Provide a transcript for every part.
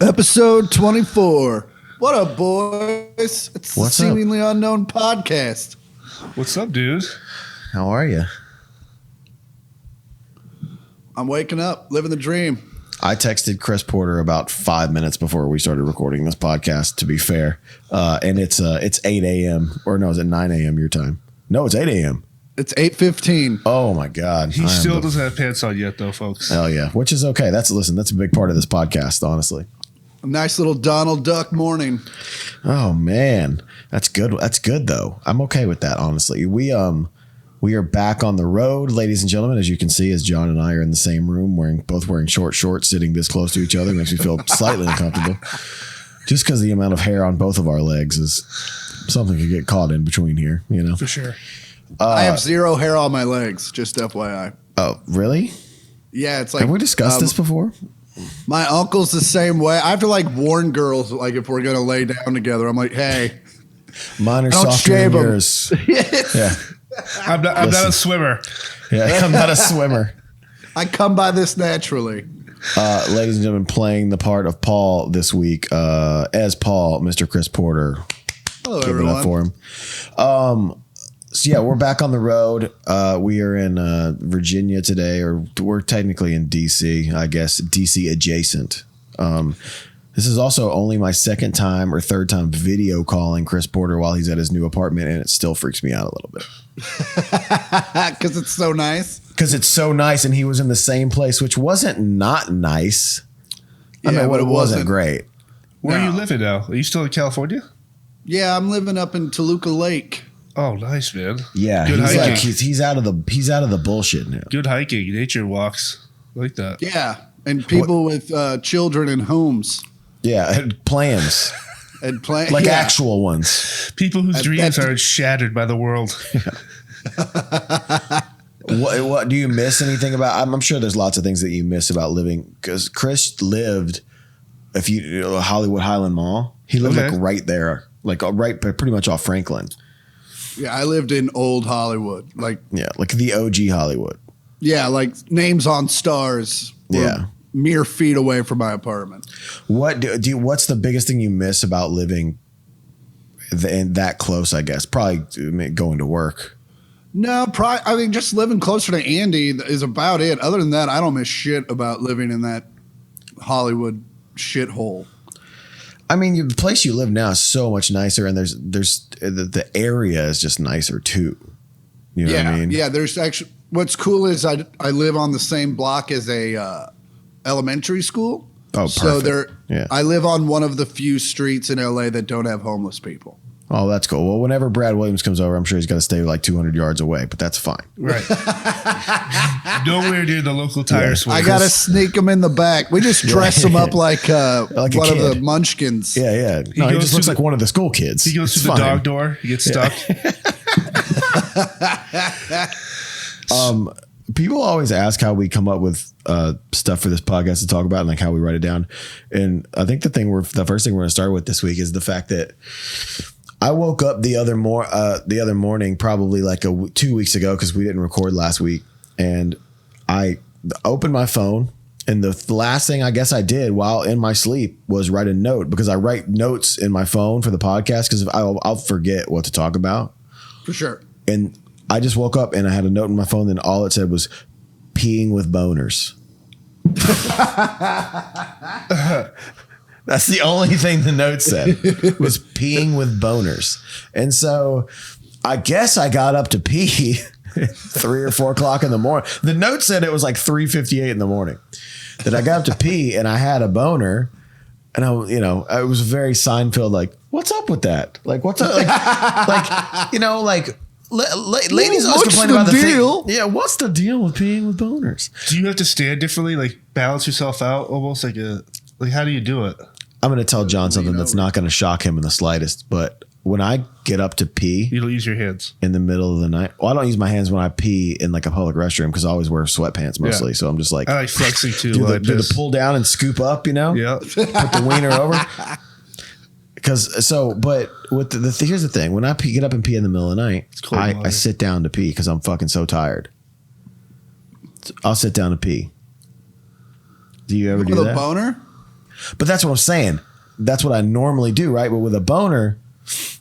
Episode 24. What up, boys? It's What's the seemingly unknown podcast. What's up, dude? How are you? I'm waking up, living the dream. I texted Chris Porter about 5 minutes before we started recording this podcast, to be fair. And it's 8 a.m. Or no, is it 9 a.m. your time? No, it's 8 a.m. It's 8:15. Oh, my God. He still doesn't have pants on yet, though, folks. Hell yeah. Which is okay. That's a big part of this podcast, honestly. A nice little Donald Duck morning. Oh, man. That's good. That's good, though. I'm okay with that, honestly. We are back on the road, ladies and gentlemen. As you can see, as John and I are in the same room, both wearing short shorts, sitting this close to each other, makes me feel slightly uncomfortable. Just because the amount of hair on both of our legs is something could get caught in between here, you know? For sure. I have zero hair on my legs, just FYI. Oh, really? Yeah, it's like... Have we discussed this before? My uncle's the same way. I have to like warn girls, like if we're going to lay down together, I'm like, hey. Mine are softer than yours. Yeah. I'm not a swimmer. Yeah, I'm not a swimmer. I come by this naturally. Ladies and gentlemen, playing the part of Paul this week, as Paul, Mr. Chris Porter. Hello, Give everyone. it up for him. So yeah, we're back on the road. We are in Virginia today, or we're technically in DC, I guess, DC adjacent. This is also only my second time or third time video calling Chris Porter while he's at his new apartment, and it still freaks me out a little bit. Because it's so nice. Because it's so nice, and he was in the same place, which wasn't not nice. I mean, but it wasn't great. Where No. are you living now? Are you still in California? Yeah, I'm living up in Toluca Lake. Oh, nice, man. Yeah, Good he's hiking. like he's out of the bullshit now. Good hiking, nature walks. I like that. Yeah, and people with children in homes Yeah, plans and play like yeah. actual ones. People whose dreams that- are shattered by the world. What do you miss anything about? I'm sure there's lots of things that you miss about living, because Chris lived, Hollywood Highland Mall. He lived Okay. like right there, like right pretty much off Franklin. Yeah, I lived in old Hollywood. Like the OG Hollywood. yeah, like names on stars. Were Yeah. mere feet away from my apartment. What's the biggest thing you miss about living that close? I guess probably going to work. No, I mean, just living closer to Andy is about it. Other than that, I don't miss shit about living in that Hollywood shithole. I mean, the place you live now is so much nicer, and there's the area is just nicer too. You know what I mean? Yeah, there's actually what's cool is I live on the same block as a elementary school. Oh, so perfect. Yeah. I live on one of the few streets in LA that don't have homeless people. Oh, that's cool. Well, whenever Brad Williams comes over, I'm sure he's got to stay like 200 yards away, but that's fine. Right. Nowhere near the local tire swing. I gotta sneak them in the back. We just dress them up like a one of kid. the Munchkins. Yeah. No, he goes just to looks the- like one of the school kids. He goes It's through the fine. dog door. He gets stuck. People always ask how we come up with stuff for this podcast to talk about, and like how we write it down. And I think the first thing we're going to start with this week is the fact that I woke up the other morning, probably like 2 weeks ago, because we didn't record last week, and I opened my phone, and the last thing I guess I did while in my sleep was write a note, because I write notes in my phone for the podcast because I'll forget what to talk about. For sure. And I just woke up and I had a note in my phone, and all it said was peeing with boners. That's the only thing the note said, was peeing with boners. And so I guess I got up to pee 3 or 4 o'clock in the morning. The note said it was like 3:58 in the morning that I got up to pee, and I had a boner. And I was very Seinfeld, like, what's up with that? Like, what's up? Ladies always What's complain the about the deal? thing. Yeah, what's the deal with peeing with boners? Do you have to stand differently, like balance yourself out, almost like how do you do it? I'm going to tell John something that's not going to shock him in the slightest, but when I get up to pee You don't use your hands. in the middle of the night, well, I don't use my hands when I pee in like a public restroom, because I always wear sweatpants mostly. Yeah. So I'm just like, I like flexing too. do while I the piss. pull down and scoop up, Yeah. put the wiener over. But with here's the thing: when I get up and pee in the middle of the night, cold I water. sit down to pee because I'm fucking so tired. I'll sit down to pee. Do you ever do With a that? boner? But that's what I'm saying. That's what I normally do, right? But with a boner,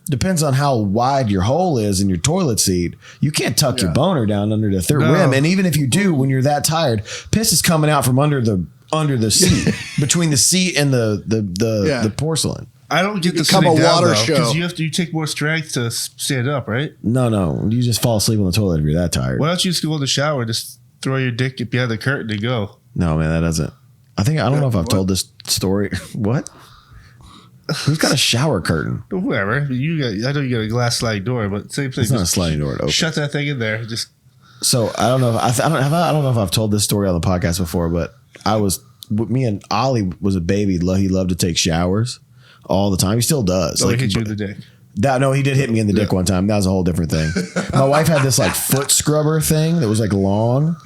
depends on how wide your hole is in your toilet seat. You can't tuck your boner down under the third rim. And even if you do, when you're that tired, piss is coming out from under the seat, between the seat and the porcelain. I don't get to become a water show because you take more strength to stand up, right? No, you just fall asleep on the toilet if you're that tired. Why don't you just go in the shower and just throw your dick behind the curtain and go? No, man, that doesn't. I don't know if I've told this story. What? Who's got a shower curtain? Whoever. I know you got a glass sliding door, but same thing. It's not a sliding door. It opens. Shut that thing in there. Just. So I don't know. I don't know if I've told this story on the podcast before, but me and Ollie was a baby. He loved to take showers all the time. He still does. He hit you in the dick. No, he did hit me in the dick one time. That was a whole different thing. My wife had this foot scrubber thing that was long,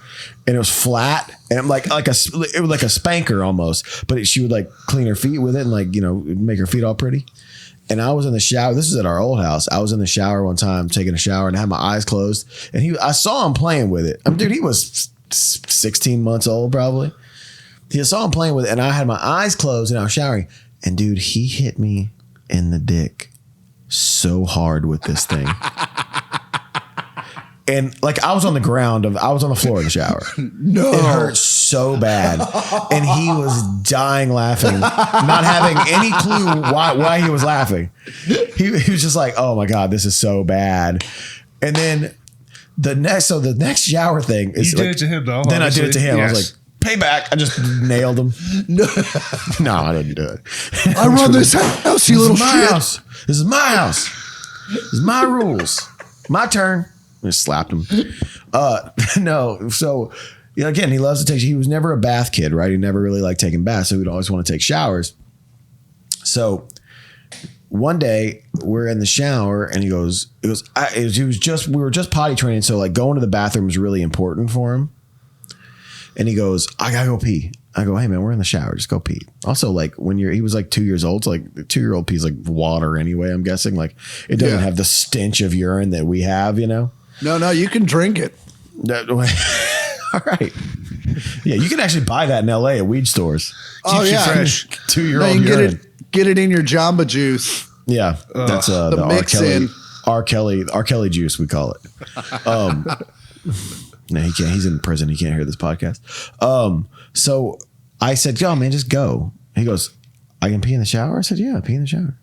and it was flat, and it was like a spanker almost. But she would clean her feet with it and make her feet all pretty. And I was in the shower. This is at our old house. I was in the shower one time taking a shower, and I had my eyes closed, and I saw him playing with it. Dude, he was 16 months old probably. I saw him playing with it, and I had my eyes closed, and I was showering, and dude, he hit me in the dick so hard with this thing. And I was on the ground I was on the floor of the shower. No. It hurt so bad. And he was dying laughing, not having any clue why he was laughing. He was just like, oh my God, this is so bad. And then the next shower thing is you did it to him though. Then obviously. I did it to him. Yes. I was like, payback. I just nailed him. No, I didn't do it. I run this house, you little shit. House. This is my house. This is my rules. My turn. I just slapped him. No. So, again, he loves to take. He was never a bath kid, right? He never really liked taking baths, so he'd always want to take showers. So one day we're in the shower, and we were just potty training, so going to the bathroom was really important for him. And he goes, I gotta go pee. I go, hey man, we're in the shower. Just go pee. Also, he was 2 years old. So 2-year-old pees water anyway. I'm guessing it doesn't have the stench of urine that we have, No, you can drink it. All right. Yeah, you can actually buy that in LA at weed stores. Keeps you fresh. 2-year-old you urine. Get it in your Jamba Juice. Yeah, that's the R. Kelly juice, we call it. No, he can't. He's in prison. He can't hear this podcast. So I said, "Yo, man, just go." He goes, "I can pee in the shower." I said, "Yeah, pee in the shower."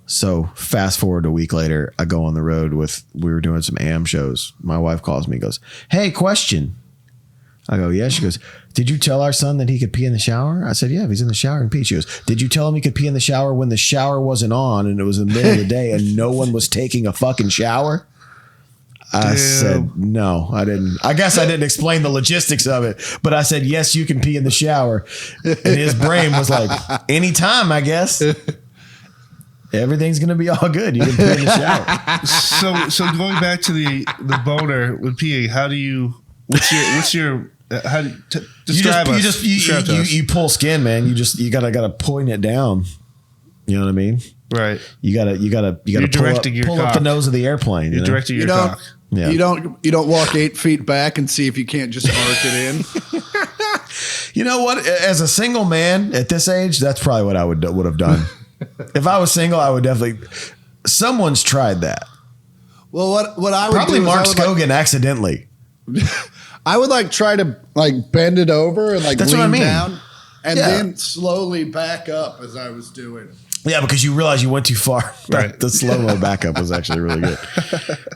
So fast forward a week later, I go on the road we were doing some AM shows. My wife calls me and goes, "Hey, question." I go, "Yeah." She goes, "Did you tell our son that he could pee in the shower?" I said, "Yeah, if he's in the shower and pee." She goes, "Did you tell him he could pee in the shower when the shower wasn't on and it was the middle of the day and no one was taking a fucking shower?" I said, no, I didn't. I guess I didn't explain the logistics of it, but I said, yes, you can pee in the shower. And his brain was like, anytime, I guess. Everything's going to be all good. You can pee in the shower. So going back to the boner with peeing, describe us. You pull skin, man. You gotta point it down. You know what I mean? Right. You gotta pull up the nose of the airplane. You're directing your cock. Yeah. You don't walk 8 feet back and see if you can't just arc it in. You know what? As a single man at this age, that's probably what I would have done. If I was single, I would definitely. Someone's tried that. Well, what I would probably do Mark is Scogan accidentally. I would try to bend it over and that's lean what I mean. down and then slowly back up as I was doing it. Yeah, because you realize you went too far. Right. The slow-mo backup was actually really good.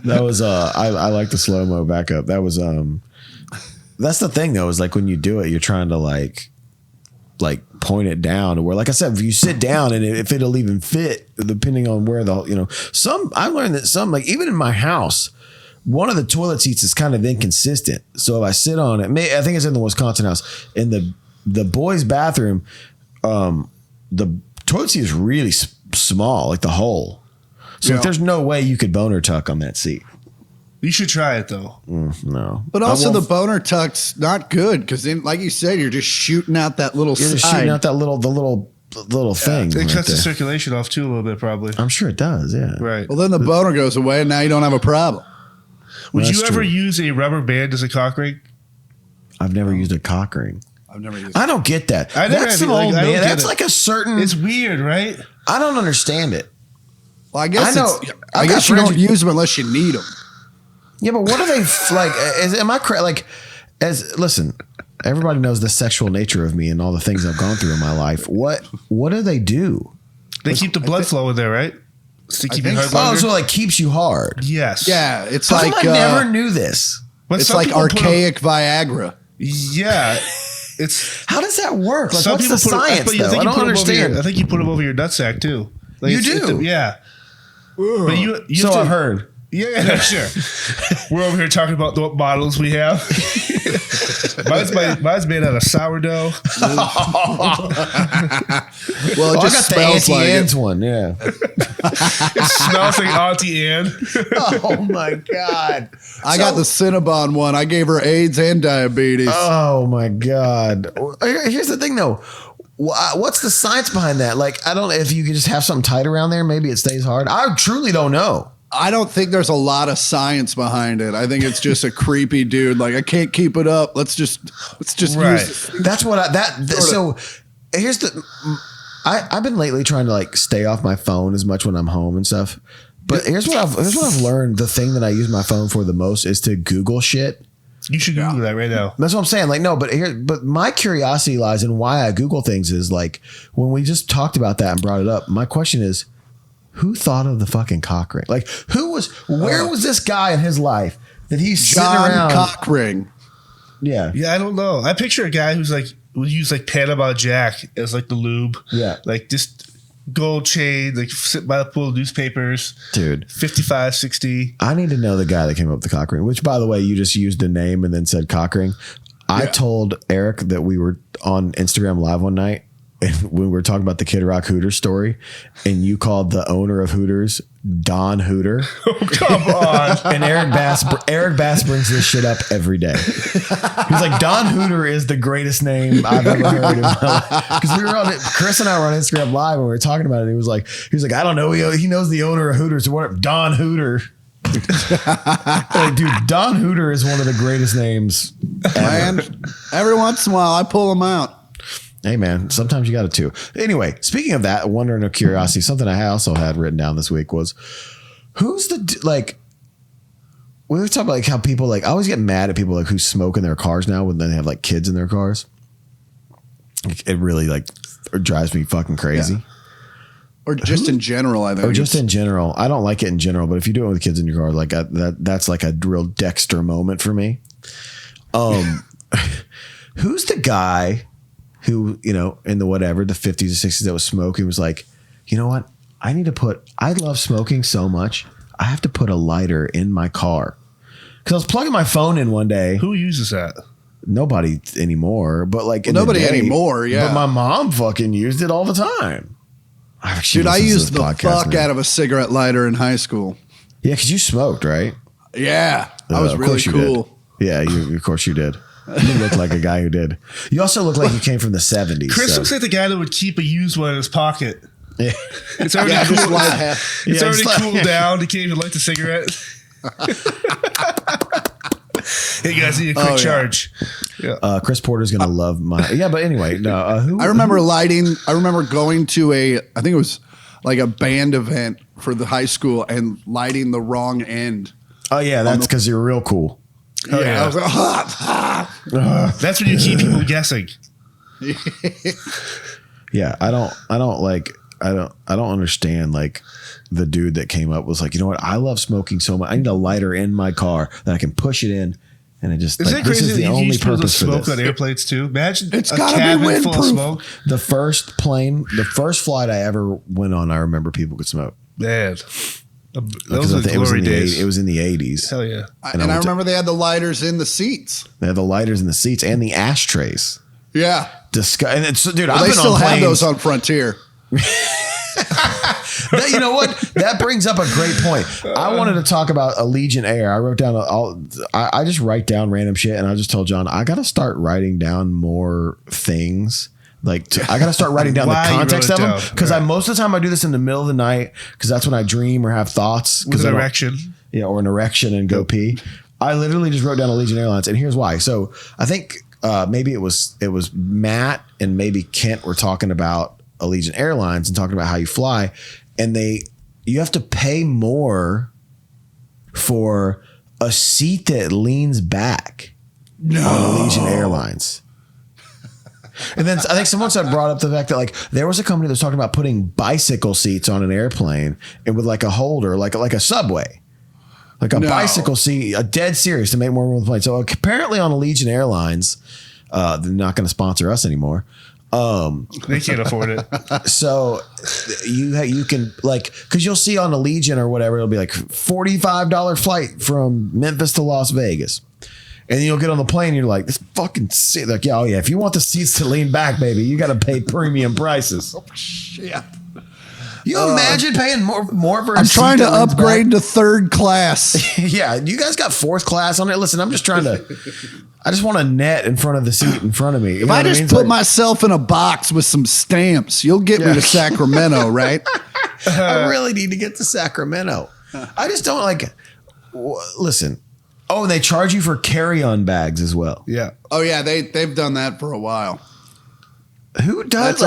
That was I like the slow-mo backup. That was that's the thing though, is when you do it, you're trying to point it down to where, like I said, if you sit down and if it'll even fit, depending on where I learned that some even in my house, one of the toilet seats is kind of inconsistent. So if I sit on it, I think it's in the Wisconsin house, in the boys' bathroom, the toilet seat is really small, the hole. So there's no way you could boner tuck on that seat. You should try it though. No. But also the boner tuck's not good because then, like you said, you're just shooting out that little You're just shooting out that little thing. It cuts the there. circulation off too a little bit probably. I'm sure it does, yeah. Right. Well, then the boner goes away and now you don't have a problem. Would you That's ever true. use a rubber band as a cock ring? I've never used a cock ring. I've never used. I don't get that. I never That's have some it. Like, old I don't man. get That's it. like a certain. It's weird, right? I don't understand it. Well, I guess I know- I I've guess got you don't friends- use them unless you need them. Yeah, but what are they like? Am I correct? Like, listen, everybody knows the sexual nature of me and all the things I've gone through in my life. What do they do? They keep the blood flowing there, right? So keep your think heart so. Oh, longer. so it like keeps you hard. Yes. Yeah, it's How come like I never knew this. But it's some like people put 'em- archaic Viagra. Yeah. It's How does that work? Like, some what's the people put 'em- science? but you Though? think I you don't put 'em over understand. I think you put them over your nutsack too. Like, You it's do? Yeah. But you So have to, I've heard. Yeah, sure. We're over here talking about what models we have. mine's made out of sourdough. Well, it Oh, I just got the smells Auntie like Anne's it. one. Yeah. It smells like Auntie Anne. Oh my god. I got the Cinnabon one. I gave her AIDS and diabetes. Oh my god. Here's the thing though. What's the science behind that? Like, I don't know if you could just have something tight around there. Maybe it stays hard. I truly don't know. I don't think there's a lot of science behind it. I think it's just a creepy dude. Like, I can't keep it up. Let's just Right. use it. That's what so here's the I've been lately trying to like stay off my phone as much when I'm home and stuff. But here's what I've learned. The thing that I use my phone for the most is to Google shit. You should Google that right now. That's what I'm saying. Like, no, but my curiosity lies in why I Google things is like when we just talked about that and brought it up. My question is, who thought of the fucking cock ring? Like, where was this guy in his life that he's sitting John around? Cockring. Yeah. Yeah, I don't know. I picture a guy who's like would use like Panama Jack as like the lube. Yeah. Like just gold chain, like sit by the pool of newspapers. Dude. 55, 60. I need to know the guy that came up with the cock ring, which, by the way, you just used a name and then said cock ring. I told Eric that we were on Instagram Live one night and when we were talking about the Kid Rock Hooters story, and you called the owner of Hooters Don Hooter. Oh, come on. And Eric Bass brings this shit up every day. He's like, Don Hooter is the greatest name I've ever heard in my life. Because we were on it, Chris and I were on Instagram Live and we were talking about it. And he was like, I don't know. He knows the owner of Hooters. What, Don Hooter. Like, dude, Don Hooter is one of the greatest names ever. Man, every once in a while, I pull them out. Hey man, sometimes you got to too. Anyway, speaking of that, wonder and curiosity, something I also had written down this week was who's the like. We were talking about like how people like I always get mad at people like who smoke in their cars now when they have like kids in their cars. It really like drives me fucking crazy. Yeah. Or just in general, I think. Or just in general, I don't like it in general. But if you do it with kids in your car, like that's like a real Dexter moment for me. Who's the guy who, you know, in the 50s or 60s that was smoking was like, you know what? I love smoking so much. I have to put a lighter in my car. Because I was plugging my phone in one day. Who uses that? Nobody anymore, but like in the Nobody day, anymore, yeah. But my mom fucking used it all the time. Dude, I used the fuck out of a cigarette lighter in high school. Yeah, because you smoked, right? Yeah, I was Of really course you cool. did. Yeah, of course you did. You look like a guy who did. You also look like you came from the 70s. Chris so. looks like the guy that would keep a used one in his pocket. Yeah. It's already Yeah, just cooled. light half. It's Yeah, already it's like- cooled down. He can't even light the cigarette. Hey guys, need a quick Oh, yeah. charge. Yeah. Chris Porter's gonna love my. Yeah, but anyway, no. Who? I remember going to I think it was like a band event for the high school and lighting the wrong end. Oh yeah, that's because you're real cool. Oh, yeah. I was like, That's when you keep people guessing. Yeah, I don't understand like the dude that came up was like, you know what? I love smoking so much. I need a lighter in my car that I can push it in, and it just Isn't like it this crazy is that the you only use people to purpose for smoke this. on airplanes too? Imagine It's a gotta be cabin full of windproof. smoke. The first flight I ever went on, I remember people could smoke. Man, Because those are the it was glory in the days. it was in the 80s. Hell yeah. and I remember they had the lighters in the seats. They had the lighters in the seats and the ashtrays. Yeah, And it's, dude, well, I've they been still on have planes. those on Frontier. You know what? That brings up a great point. I wanted to talk about Allegiant Air. I wrote down I just write down random shit, and I just told John I got to start writing down more things. Like I got to start writing down the Why you context wrote of it them down. because Right. most of the time I do this in the middle of the night because that's when I dream or have thoughts. With I an don't- erection. Yeah, or an erection and go pee. I literally just wrote down Allegiant Airlines, and here's why. So I think maybe it was Matt and maybe Kent were talking about Allegiant Airlines and talking about how you fly, and you have to pay more for a seat that leans back on Allegiant Airlines. And then I think someone brought up the fact that like there was a company that was talking about putting bicycle seats on an airplane and with like a holder, like a subway, like a bicycle seat, a dead serious to make more room on the plane. So apparently on Allegiant Airlines, they're not going to sponsor us anymore. They can't afford it. So you can like, cause you'll see on Allegiant or whatever, it'll be like $45 flight from Memphis to Las Vegas. And then you'll get on the plane and you're like, this fucking seat. Like, yeah, oh yeah, if you want the seats to lean back, baby, you got to pay premium prices. Oh, shit. You imagine paying more for a I'm seat trying to that leans upgrade to third class. back? Yeah, you guys got fourth class on it. Listen, I'm just trying to, I just want a net in front of the seat in front of me. You If I just put myself in a box with some stamps, you'll get me to Sacramento, right? I really need to get to Sacramento. I just don't like, listen. Oh, and they charge you for carry-on bags as well. Yeah. Oh yeah, they've done that for a while. Who does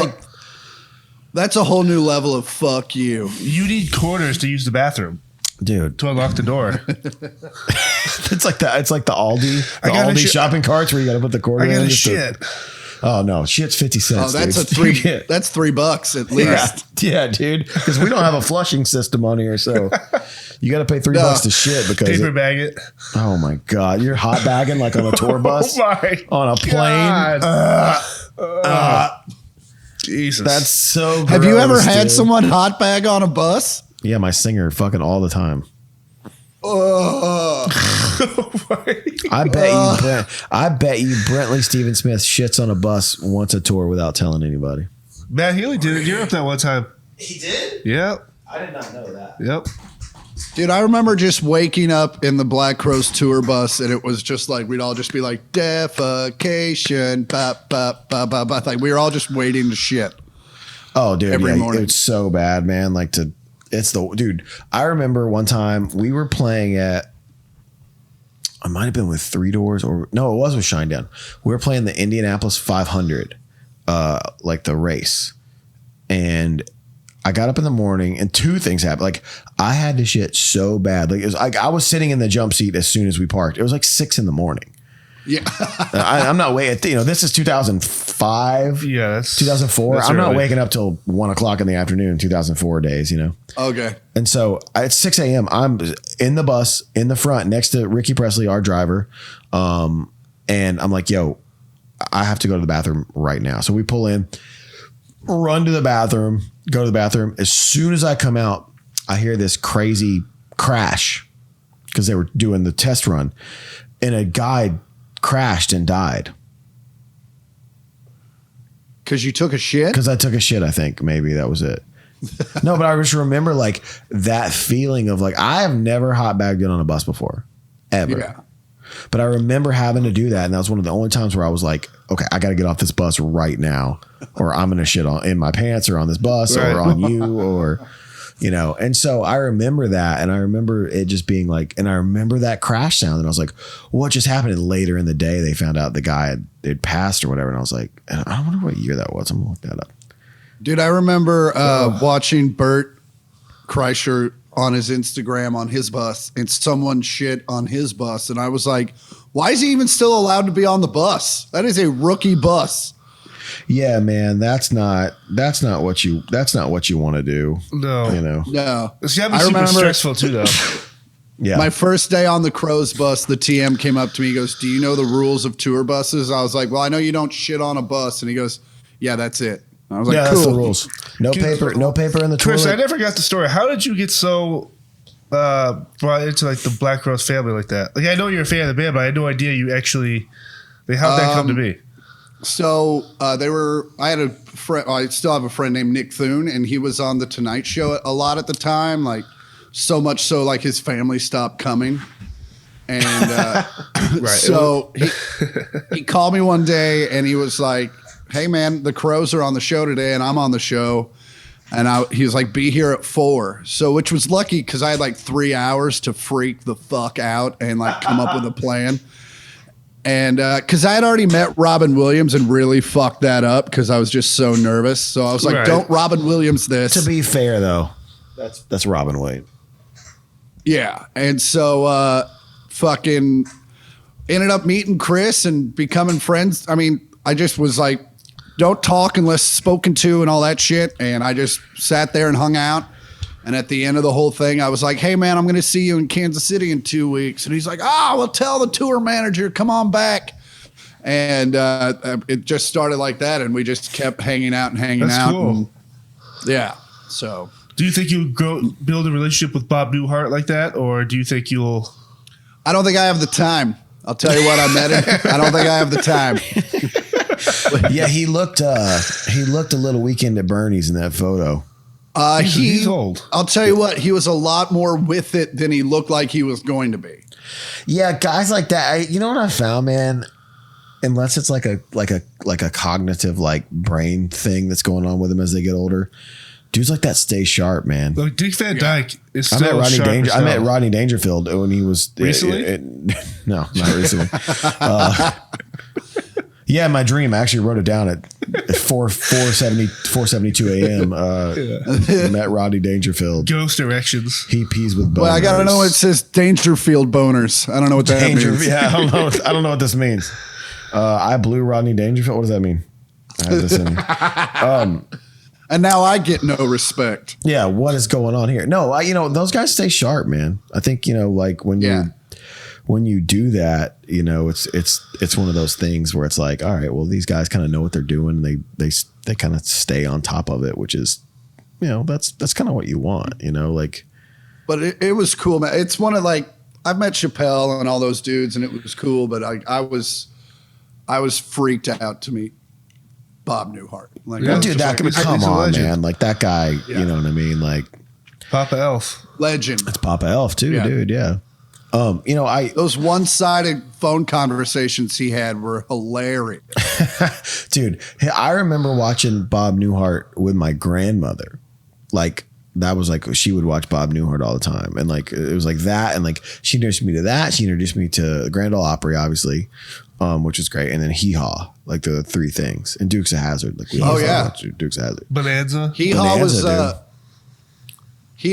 That's a whole new level of fuck you. You need quarters to use the bathroom dude? to unlock the door. It's like the Aldi shopping carts where you got to put the quarter. I got in a just shit. Oh no, shit's 50 cents. Oh, that's dude. That's $3 at least. Yeah, dude. Because we don't have a flushing system on here, so you got to pay $3 to shit because Paper bag it. Oh my god, you're hot bagging like on a tour bus, on a plane. Jesus, that's so. Gross, Have you ever had dude. someone hot bag on a bus? Yeah, my singer fucking all the time. I bet you Brentley Stephen Smith shits on a bus once a tour without telling anybody. Matt Healy did it. You're up that one time. He did? Yep. I did not know that. Yep. Dude, I remember just waking up in the Black Crowes tour bus, and it was just like we'd all just be like defecation, like we were all just waiting to shit. Oh, dude, Every morning. It's so bad, man. Dude. I remember one time we were playing at. I might have been with Three Doors or no, it was with Shinedown. We were playing the Indianapolis 500, like the race, and I got up in the morning and two things happened. Like I had to shit so bad. Like it was like I was sitting in the jump seat as soon as we parked. It was like 6 a.m. Yeah. I'm not waiting. This is 2005. Yeah, that's 2004. That's I'm not early. waking up till 1 o'clock in the afternoon. 2004 days. Okay. And so at 6 a.m. I'm in the bus in the front next to Ricky Presley, our driver, and I'm like, yo, I have to go to the bathroom right now. So we pull in, run to the bathroom, go to the bathroom. As soon as I come out, I hear this crazy crash because they were doing the test run, and a guy crashed and died. Because you took a shit? Because I took a shit, I think. Maybe that was it. No, but I just remember like that feeling of like, I have never hot bagged it on a bus before, ever. Yeah. But I remember having to do that. And that was one of the only times where I was like, okay, I got to get off this bus right now, or I'm going to shit in my pants or on this bus or on you or, and so I remember that. And I remember it just being like, and I remember that crash sound. And I was like, what just happened? And later in the day, they found out the guy had passed or whatever. And I was like, I don't wonder what year that was. I'm going to look that up. Dude, I remember watching Bert Kreischer on his Instagram on his bus, and someone shit on his bus, and I was like, why is he even still allowed to be on the bus? That is a rookie bus. Yeah, man, that's not what you want to do. No. No. It's got to be super stressful too, though. Yeah. My first day on the Crows bus, the TM came up to me. He goes, do you know the rules of tour buses? I was like, well, I know you don't shit on a bus. And he goes, yeah, that's it. I was like, yeah, cool. that's the rules. No paper in the Chris, toilet. I never got the story. How did you get so brought into like the Black Crowes family like that? Like, I know you're a fan of the band, but I had no idea you actually. Like, how'd that come to be? So I had a friend. I still have a friend named Nick Thune, and he was on the Tonight Show a lot at the time. Like so much so, like his family stopped coming. And Right. so he called me one day, and he was like, hey man, the Crows are on the show today and I'm on the show. And he was like, be here at 4. So, which was lucky because I had like 3 hours to freak the fuck out and like come up with a plan. And because I had already met Robin Williams and really fucked that up because I was just so nervous. So I was like, don't Robin Williams this. To be fair, though, that's Robin Williams. Yeah. And so fucking ended up meeting Chris and becoming friends. I mean, I just was like, don't talk unless spoken to and all that shit. And I just sat there and hung out. And at the end of the whole thing, I was like, hey, man, I'm going to see you in Kansas City in 2 weeks. And he's like, well, tell the tour manager, come on back. And it just started like that. And we just kept hanging out and hanging out. Cool. And, yeah. So do you think you would build a relationship with Bob Newhart like that? Or do you think you'll... I don't think I have the time. I'll tell you what, I met him. I don't think I have the time. Yeah, he looked a little Weekend at Bernie's in that photo. He's old. I'll tell you what, he was a lot more with it than he looked like he was going to be. Yeah, guys like that. You know what I found, man? Unless it's like a cognitive like brain thing that's going on with them as they get older, dudes like that stay sharp, man. Like Dick Van Dyke is I still sharp. I met Rodney Dangerfield when he was recently. No, not recently. Yeah, my dream. I actually wrote it down at 4:72 a.m. Met Rodney Dangerfield. Ghost erections. He pees with boners. Well, I gotta know. It says Dangerfield boners. I don't know what that means. Yeah, I don't know what this means. I blew Rodney Dangerfield. What does that mean? I have this in. And now I get no respect. Yeah, what is going on here? No, those guys stay sharp, man. I think like when you do that, it's one of those things where it's like, all right, well, these guys kind of know what they're doing. They kind of stay on top of it, which is, that's kind of what you want, like. But it was cool, man. It's one of like, I've met Chappelle and all those dudes and it was cool, but I was freaked out to meet Bob Newhart. Like, well, dude, come on, man. Like that guy, Yeah. You know what I mean? Like Papa Elf. Legend. it's Papa Elf too, dude. Yeah. Those one-sided phone conversations he had were hilarious. Dude, I remember watching Bob Newhart with my grandmother. Like that was like, she would watch Bob Newhart all the time. And like, it was like that. And like, she introduced me to that. She introduced me to Grand Ole Opry, obviously, which is great. And then Hee Haw, like the three things, and Dukes of Hazzard. Like Dukes of Hazzard. Bonanza. Hee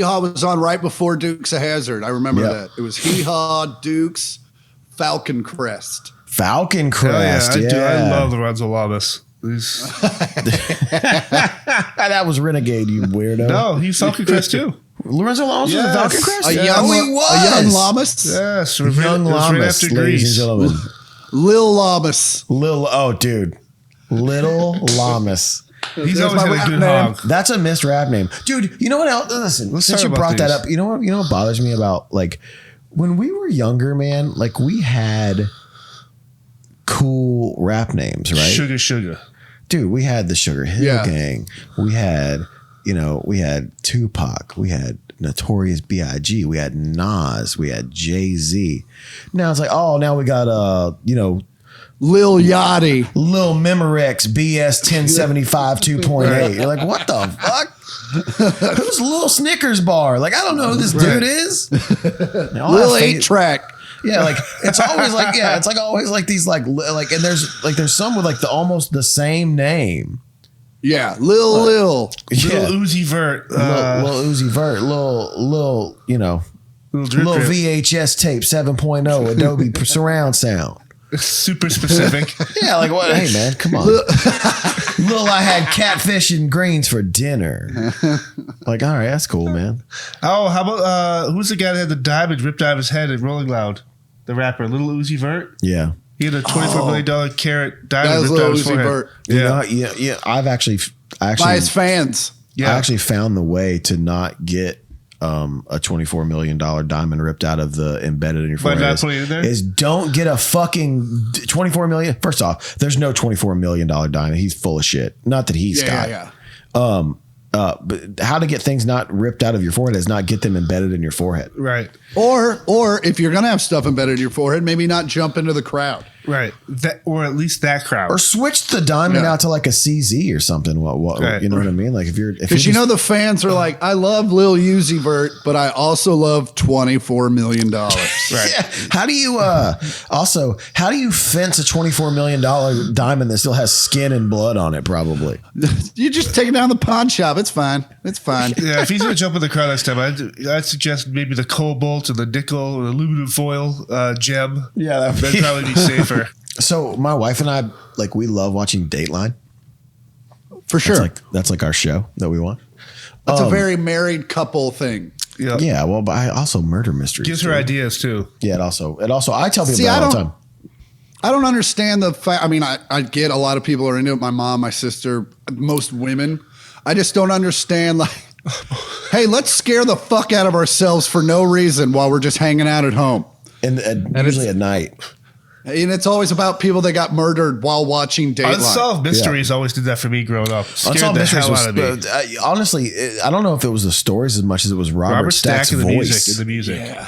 Haw was on right before Dukes of Hazzard. I remember that. It was Hee Haw, Dukes, Falcon Crest. Falcon Crest. I Yeah, do. I love Lorenzo Lamas. That was Renegade, you weirdo. No, he's Falcon Crest too. Lorenzo Lamas was a Falcon Crest? A young Lamas? Yes, Young Lamas, right after ladies and Grease. gentlemen. Lil Lamas. Dude. Little Lamas. He's There's always my had a rap good name. hog. That's a missed rap name. Dude, you know what else? Listen, Let's since talk you about brought that these. up, you know what bothers me about, like, when we were younger, man, like, we had cool rap names, right? Sugar. Dude, we had the Sugar Hill Gang. We had, we had Tupac. We had Notorious B.I.G. We had Nas. We had Jay-Z. Now it's like, now we got, Lil Yachty. Lil Memorex BS 1075 2.8. You're like, what the fuck? Who's Lil Snickers Bar? Like, I don't know who this dude is. Lil 8-Track. Yeah, like it's always like it's like always like these like and there's some with like almost the same name. Yeah, Lil. Lil Uzi Vert. Lil Uzi Vert. Lil VHS tape 7.0 Adobe surround sound. Super specific. Yeah, like what? Hey man, come on. Lil, I had catfish and greens for dinner. Like, all right, that's cool, man. Oh, how about who's the guy that had the diamond ripped out of his head at Rolling Loud? The rapper, Lil Uzi Vert. Yeah, he had a $24 million carat diamond That was ripped out of Lil his Uzi forehead. Vert. Yeah. I've actually By his fans. Yeah. I actually found the way to not get a $24 million diamond ripped out of the embedded in your By forehead. not putting it in there? Is don't get a fucking $24 million. First off, there's no $24 million diamond. He's full of shit. Not that he's got. Yeah. But how to get things not ripped out of your forehead is not get them embedded in your forehead. Right. Or if you're gonna have stuff embedded in your forehead, maybe not jump into the crowd. Right. That, or at least that crowd. Or switch the diamond out to like a CZ or something. Right. You know what I mean? Like if you're because the fans are like, I love Lil Uzi Vert, but I also love $24 million. Right. Yeah. How do you how do you fence a $24 million diamond that still has skin and blood on it? Probably. You just take it down the pawn shop. It's fine. It's fine. Yeah, if he's gonna jump in the crowd next time, I'd suggest maybe the cobalt or the nickel or the aluminum foil gem. Yeah, that'd probably be safer. So my wife and I, like, we love watching Dateline. For sure. That's like our show that we watch. That's a very married couple thing. Yeah. Yeah. Well, but I also murder mysteries. Gives her ideas too. Yeah. It also, I tell people that all the time. I don't understand the fact. I mean, I get a lot of people are into it. My mom, my sister, most women. I just don't understand, like, hey, let's scare the fuck out of ourselves for no reason while we're just hanging out at home. And usually at night. And it's always about people that got murdered while watching Dateline. Unsolved Mysteries always did that for me growing up. Scared the hell out of me. Honestly, I don't know if it was the stories as much as it was Robert Stack's and voice. the music. Yeah.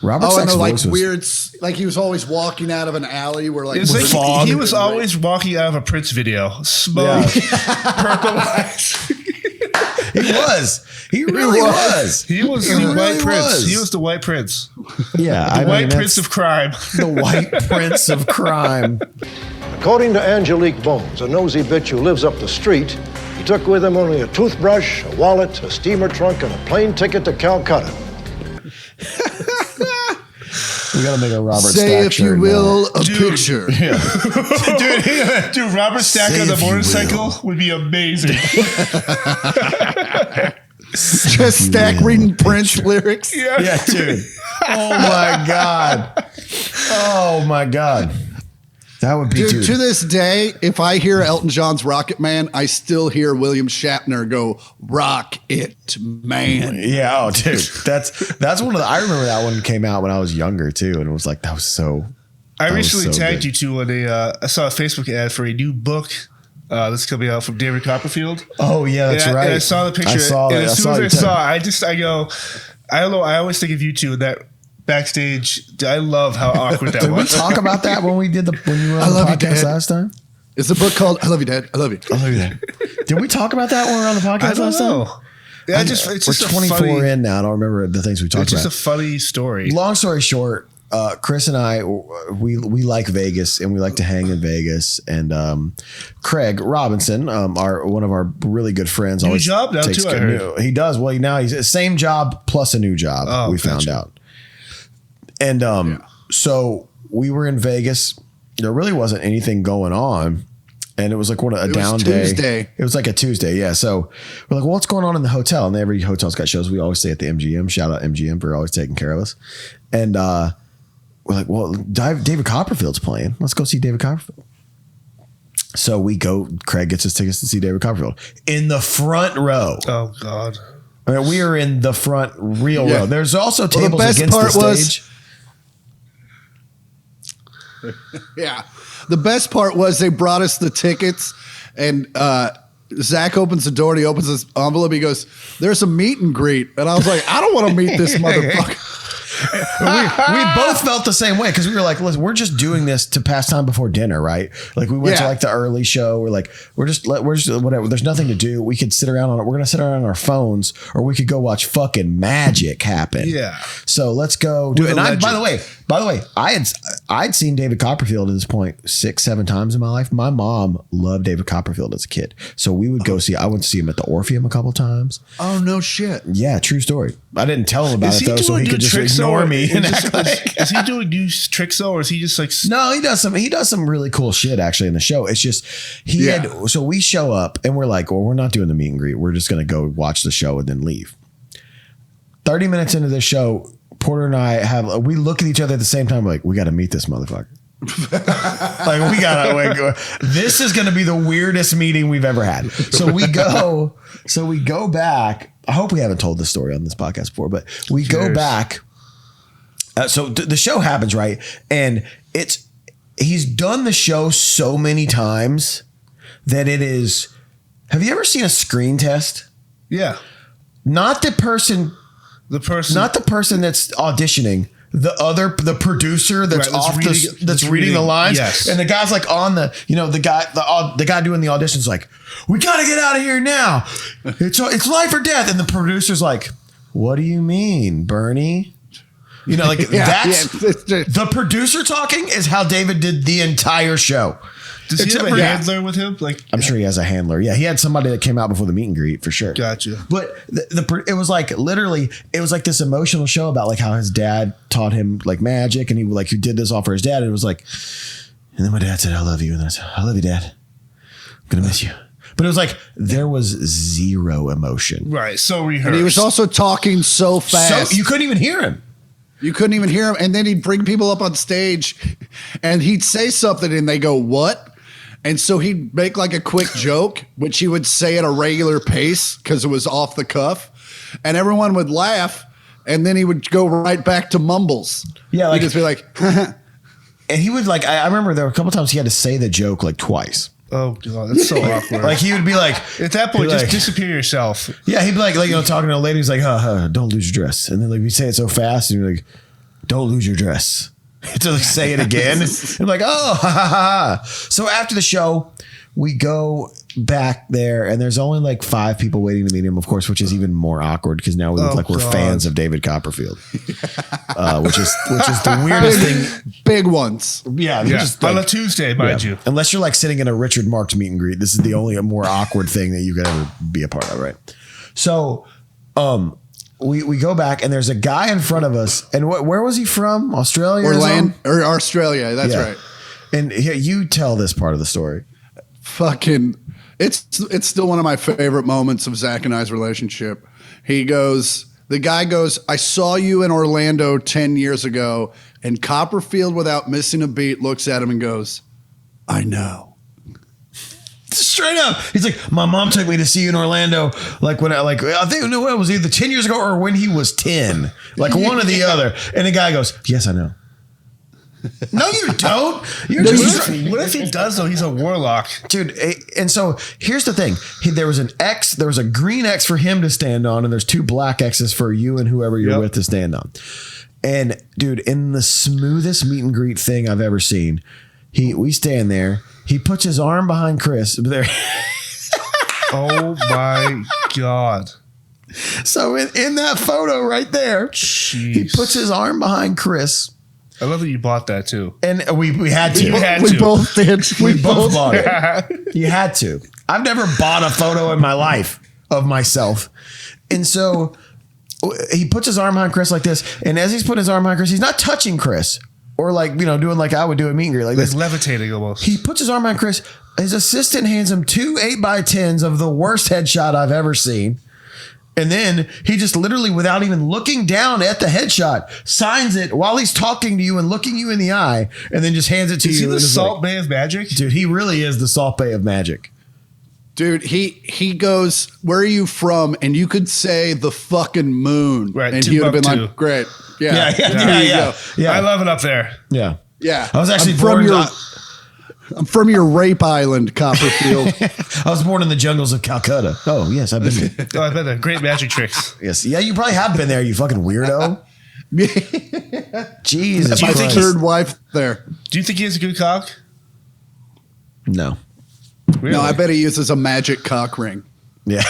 Robert Stack's like voice was weird, like he was always walking out of an alley where like, like he was always walking out of a Prince video. Smoke, purple eyes. He was. He really was. He was the White Prince. He was the White Prince. Yeah. The White Prince of crime. The White Prince of crime. According to Angelique Bones, a nosy bitch who lives up the street, he took with him only a toothbrush, a wallet, a steamer trunk, and a plane ticket to Calcutta. We gotta make a Robert Say, Stack if you shirt will, now. a picture. Yeah. Dude, Robert Stack on the motorcycle would be amazing. Just Stack reading Prince lyrics. Yeah, dude. Oh my God. Oh my God. That would be, dude. To this day, if I hear Elton John's Rocket Man, I still hear William Shatner go, "Rock it, man." Yeah, oh, dude, that's one of the. I remember that one came out when I was younger too, and it was like that was so. I recently tagged you to I saw a Facebook ad for a new book that's coming out from David Copperfield. Oh yeah, that's right. And I saw the picture. I saw and it. as soon as I saw, I go, I don't know. I always think of you two in that backstage. I love how awkward that was. Did we talk about that when you were on the podcast last time? It's a book called "I Love You, Dad. I Love You." I love you, Dad. Did we talk about that when we were on the podcast last time? Yeah, it's we're 24 in now. I don't remember the things we talked about. It's just a funny story. Long story short, Chris and I, we like Vegas and we like to hang in Vegas. And Craig Robinson, one of our really good friends, new job now too. I heard. He does. Well, now he's the same job plus a new job. We found out. And so we were in Vegas. There really wasn't anything going on. And it was like a down day. Tuesday. It was like a Tuesday. Yeah. So we're like, well, what's going on in the hotel? And every hotel's got shows. We always stay at the MGM. Shout out MGM for always taking care of us. And we're like, well, David Copperfield's playing. Let's go see David Copperfield. So we go. Craig gets us tickets to see David Copperfield in the front row. Oh God. I mean, we are in the front row. There's also tables the best against part the stage. Yeah. The best part was they brought us the tickets and Zach opens the door and he opens this envelope. He goes, "There's a meet and greet." And I was like, I don't want to meet this motherfucker. we both felt the same way because we were like, listen, we're just doing this to pass time before dinner, right? Like we went to like the early show. We're like, we're just whatever. There's nothing to do. We could sit around on it. We're gonna sit around on our phones, or we could go watch fucking magic happen. Yeah. So let's go do it. And by the way, I'd seen David Copperfield at this point 6-7 times in my life. My mom loved David Copperfield as a kid, so we would go see. I went to see him at the Orpheum a couple times. Oh no shit. Yeah, true story. I didn't tell him about it though, so he could just ignore me. Is he doing new tricks though, or is he just like? No, he does some really cool shit actually in the show. It's just so we show up and we're like, well, we're not doing the meet and greet. We're just gonna go watch the show and then leave. 30 minutes into the show, Porter and I we look at each other at the same time. We're like, we got to meet this motherfucker. Like we gotta. This is gonna be the weirdest meeting we've ever had. So we go back. I hope we haven't told this story on this podcast before, but we go back. So the show happens, right? And he's done the show so many times that it is. Have you ever seen a screen test? Yeah. Not the person. The person. Not the person that's auditioning. the producer that's reading the lines, yes. and the guy's like on the the guy doing the auditions like, we gotta get out of here now. It's life or death, and the producer's like, what do you mean, Bernie? You know, like the producer talking is how David did the entire show. Does he have a handler with him? Like, I'm sure he has a handler. Yeah, he had somebody that came out before the meet and greet for sure. Gotcha. But it was like literally, it was like this emotional show about like how his dad taught him like magic, and he did this all for his dad. And it was like, and then my dad said, "I love you," and then I said, "I love you, Dad. I'm gonna miss you." But it was like there was zero emotion. Right. So rehearsed. And he was also talking so fast. So you couldn't even hear him. You couldn't even hear him. And then he'd bring people up on stage and he'd say something and they go, what? And so he'd make like a quick joke, which he would say at a regular pace because it was off the cuff. And everyone would laugh. And then he would go right back to mumbles. Yeah. Like, he'd just be like, and he would like, I remember there were a couple times he had to say the joke like twice. Oh God, that's so awkward. Like he would be like, at that point, just disappear yourself. Yeah, he'd be like talking to a lady. He's like, don't lose your dress. And then like we say it so fast, and you're like, don't lose your dress. To like say it again. And like, oh, ha, ha, ha. So after the show, we go back there, and there's only like 5 people waiting to meet him, of course, which is even more awkward because now we look like we're fans of David Copperfield, which is the weirdest thing. Big ones. Yeah. Just on a Tuesday, mind you. Unless you're like sitting in a Richard Marx meet and greet, this is the only more awkward thing that you could ever be a part of, right? So, we go back, and there's a guy in front of us, and where was he from? Australia, or Australia? That's right. And here, you tell this part of the story. Fucking, it's still one of my favorite moments of Zach and I's relationship. The guy goes, I saw you in Orlando 10 years ago, and Copperfield, without missing a beat, looks at him and goes, I know. Straight up. He's like, my mom took me to see you in Orlando. I think it was either 10 years ago or when he was 10, like one or the other. And the guy goes, yes, I know. No, you don't. What if he does though? He's a warlock, dude. And so here's the thing: there was an X, there was a green X for him to stand on, and there's 2 black X's for you and whoever you're with to stand on. And dude, in the smoothest meet and greet thing I've ever seen, we stand there. He puts his arm behind Chris there. Oh my God. So in that photo right there, he puts his arm behind Chris. I love that you bought that too. And we had to. We both did. We both bought it. You had to. I've never bought a photo in my life of myself. And so he puts his arm behind Chris like this. And as he's putting his arm behind Chris, he's not touching Chris. Or doing like I would do at meet and greet, like this. Levitating almost. He puts his arm behind Chris. His assistant hands him 2 8x10s of the worst headshot I've ever seen. And then he just literally, without even looking down at the headshot, signs it while he's talking to you and looking you in the eye, and then just hands it to you. Is he the Salt Bay of Magic? Dude, he really is the Salt Bay of Magic. Dude, he goes, where are you from? And you could say the fucking moon. Right. And he would have been like, great. Yeah. Yeah. I love it up there. Yeah. Yeah. I was actually I'm from your rape island, Copperfield. I was born in the jungles of Calcutta. Oh, yes, I've been there. Oh, I've been there. Great magic tricks. Yes. Yeah, you probably have been there, you fucking weirdo. Jesus. My third wife there. Do you think he has a good cock? No. Really? No, I bet he uses a magic cock ring. Yeah.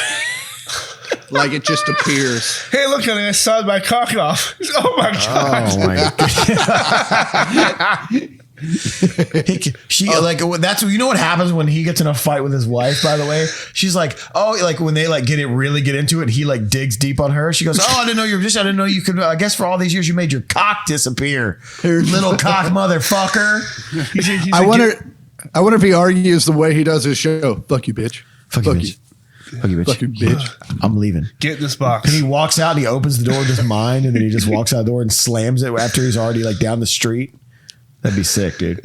Like it just appears. Hey, look at it. I sawed my cock off. Oh, my God. Oh, my God. That's you know what happens when he gets in a fight with his wife, by the way. She's like, oh, like when they like really get into it, he like digs deep on her. She goes, oh, I didn't know you could, I guess for all these years you made your cock disappear. Little cock motherfucker. I wonder if he argues the way he does his show. Fuck you, bitch. Fuck you, bitch. Fuck you, bitch. Fuck you, bitch. I'm leaving. Get in this box. And he walks out and he opens the door with his mind, and then he just walks out the door and slams it after he's already like down the street. That'd be sick, dude.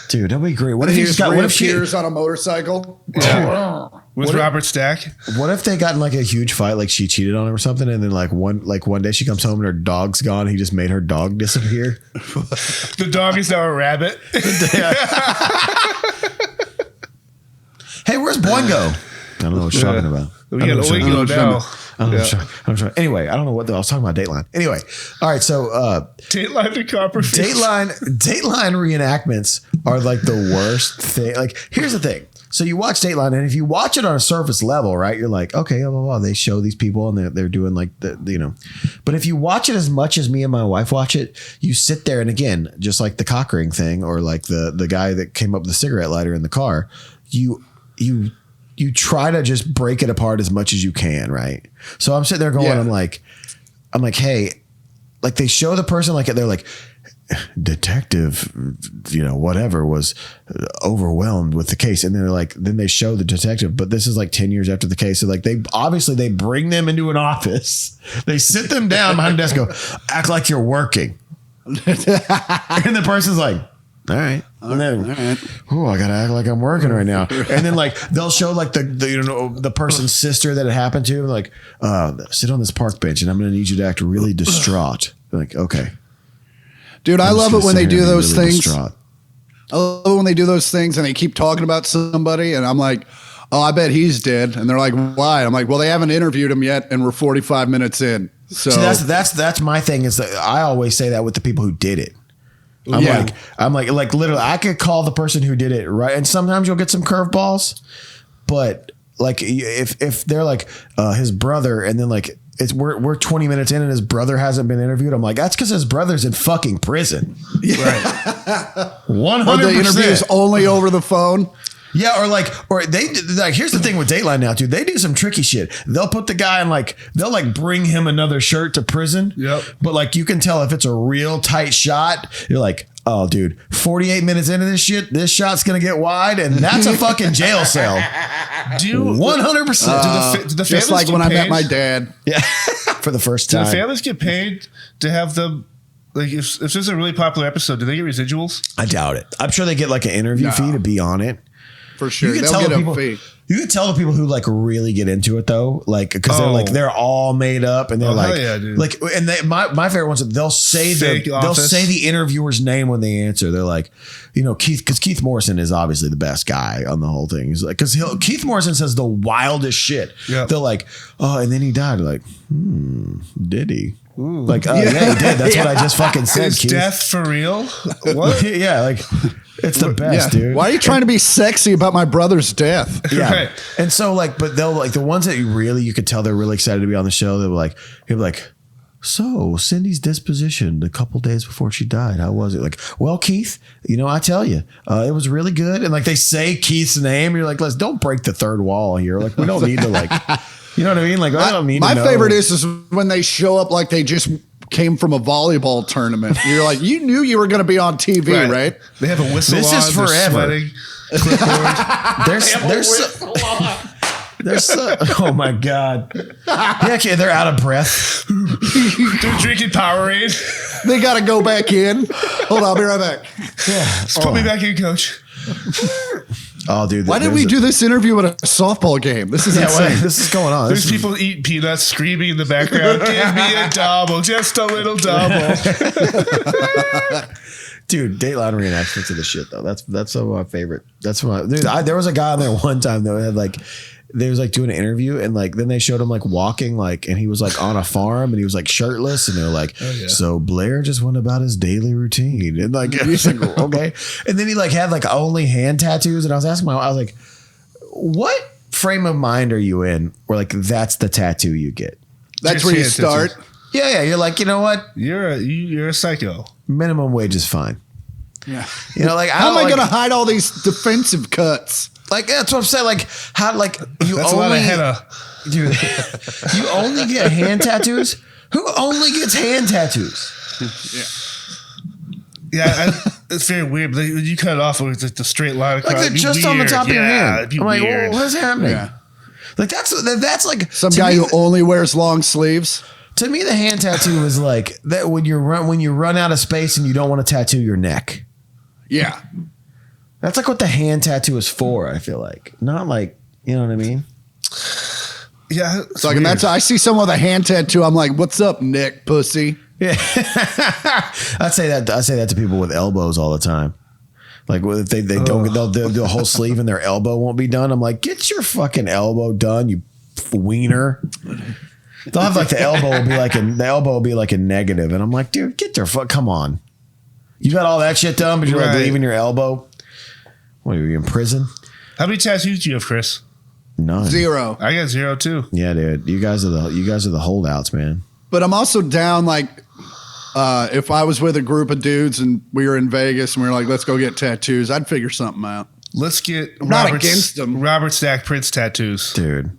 Dude, that'd be great. What if he just got? What if she on a motorcycle? Yeah. With Robert Stack? What if they got in like a huge fight, like she cheated on him or something, and then one day she comes home and her dog's gone. He just made her dog disappear. The dog is now a rabbit. Hey, where's Boingo? I don't know what you're talking about. We got Oingo now. I'm sorry. Anyway, I don't know what I was talking about. Dateline. Anyway, all right. So Dateline to Copperfield. Dateline reenactments are like the worst thing. Like, here's the thing. So you watch Dateline, and if you watch it on a surface level, right, you're like, okay, blah, blah, blah. They show these people, and they're doing like the. But if you watch it as much as me and my wife watch it, you sit there, and again, just like the cock ring thing, or like the guy that came up with the cigarette lighter in the car, you try to just break it apart as much as you can, right? So I'm sitting there going, I'm like, hey, like they show the person like they're like, detective, whatever was overwhelmed with the case, and they're like, then they show the detective, but this is like 10 years after the case. So like they bring them into an office, they sit them down behind the desk, go, act like you're working, and the person's like, all right. And then, oh, I gotta act like I'm working right now. And then like they'll show like the person's sister that it happened to, like, sit on this park bench, and I'm gonna need you to act really distraught. Like, okay. Dude, I love it when they do those really things. Distraught. I love it when they do those things and they keep talking about somebody, and I'm like, oh, I bet he's dead. And they're like, why? I'm like, well, they haven't interviewed him yet, and we're 45 minutes in. So see, that's my thing, is that I always say that with the people who did it. I'm like literally, I could call the person who did it, right? And sometimes you'll get some curveballs, but like if they're like his brother, and then like we're 20 minutes in and his brother hasn't been interviewed, I'm like, that's because his brother's in fucking prison. Right. 100%. The interview is only over the phone. Yeah, or they like, here's the thing with Dateline now, dude. They do some tricky shit. They'll put the guy in they'll like bring him another shirt to prison. Yep. But like you can tell if it's a real tight shot, you're like, oh, dude, 48 minutes into this shit, this shot's gonna get wide, and that's a fucking jail cell. 100%. Do the just like when I met my dad. Yeah, for the first time. Do the families get paid to have them? Like, if this is a really popular episode, do they get residuals? I doubt it. I'm sure they get like an interview fee to be on it. For sure. You can They'll tell get people, a fee. You can tell the people who like really get into it though, like because they're all made up, and they're like, and my favorite ones, they'll say the interviewer's name when they answer. They're like, Keith, because Keith Morrison is obviously the best guy on the whole thing. He's like, because Keith Morrison says the wildest shit. Yep. They're like, oh, and then he died. Like, did he? Ooh. Like, yeah, he did. That's what I just fucking said. Is Keith. Death for real? What? Yeah, like. It's the best, dude. Why are you trying to be sexy about my brother's death? Yeah. Right. And so but they'll like the ones that you could tell they're really excited to be on the show. He'll be like, so Cindy's disposition a couple days before she died, how was it? Like, well, Keith, I tell you, it was really good. And like they say Keith's name, you're like, don't break the third wall here. Like, we don't need to like, you know what I mean? Like, I don't need to know. My favorite is when they show up like they just came from a volleyball tournament. You're like, you knew you were going to be on TV, right? They have a whistle. This is forever. There's oh my god. Yeah, they're out of breath. They're drinking Powerade. They got to go back in. Hold on, I'll be right back. Yeah. Just put me back in, coach. Oh, dude. Why did we do this interview at a softball game? This is insane. This is going on. There's people eating peanuts, screaming in the background. Give me a double, just a little double. Dude, Dateline reenactments of the shit though. That's some of my favorite. That's dude. There was a guy on there one time that had like. They was like doing an interview, and like then they showed him like walking, like, and he was like on a farm, and he was like shirtless, and they're like, so Blair just went about his daily routine, and like, he's like, okay, and then he like had like only hand tattoos, and I was asking I was like, what frame of mind are you in where like that's the tattoo you get? That's where you start. Tattoos. Yeah, you're like, you know what? You're a psycho. Minimum wage is fine. Yeah, like how am I going to hide all these defensive cuts? Like that's what I'm saying. Like how like you that's only a lot of henna. Dude, you only get hand tattoos? Who only gets hand tattoos? Yeah, it's very weird. But you cut it off with like the straight line across. Like they're just on the top of your hand. I'm like, well, what is happening? Yeah. Like that's like some guy who only wears long sleeves. To me, the hand tattoo is like that when you run out of space and you don't want to tattoo your neck. Yeah. That's like what the hand tattoo is for, I feel like. Not like, you know what I mean? Yeah. It's like, and that's, I see someone with a hand tattoo, I'm like, what's up, Nick, pussy? Yeah. I say that to people with elbows all the time. Like if they don't, they'll do a whole sleeve and their elbow won't be done. I'm like, get your fucking elbow done, you wiener. They'll have like the elbow will be like a negative, and I'm like, dude, get their fuck. Come on, you got all that shit done, but you're like leaving your elbow. What are you in prison? How many tattoos do you have, Chris? None. 0. I got 0 too. Yeah, dude. You guys are the holdouts, man. But I'm also down like if I was with a group of dudes and we were in Vegas and we were like, let's go get tattoos, I'd figure something out. Let's get not against them. Robert Stack Prince tattoos. Dude.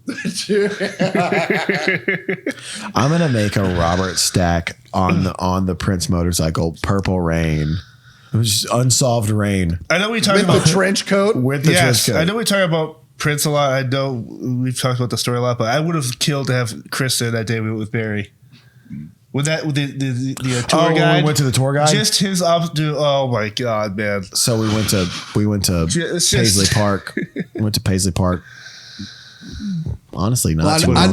I'm gonna make a Robert Stack on the Prince motorcycle, Purple Rain. It was just unsolved rain. I know we talked about the trench coat. With the trench coat. I know we talk about Prince a lot. I know we've talked about the story a lot, but I would have killed to have Chris there that day we went with Barry. With the tour guide. We went to the tour guide. Just his oh my god, man! So we went to Paisley Park. We went to Paisley Park. Honestly, not. Well, I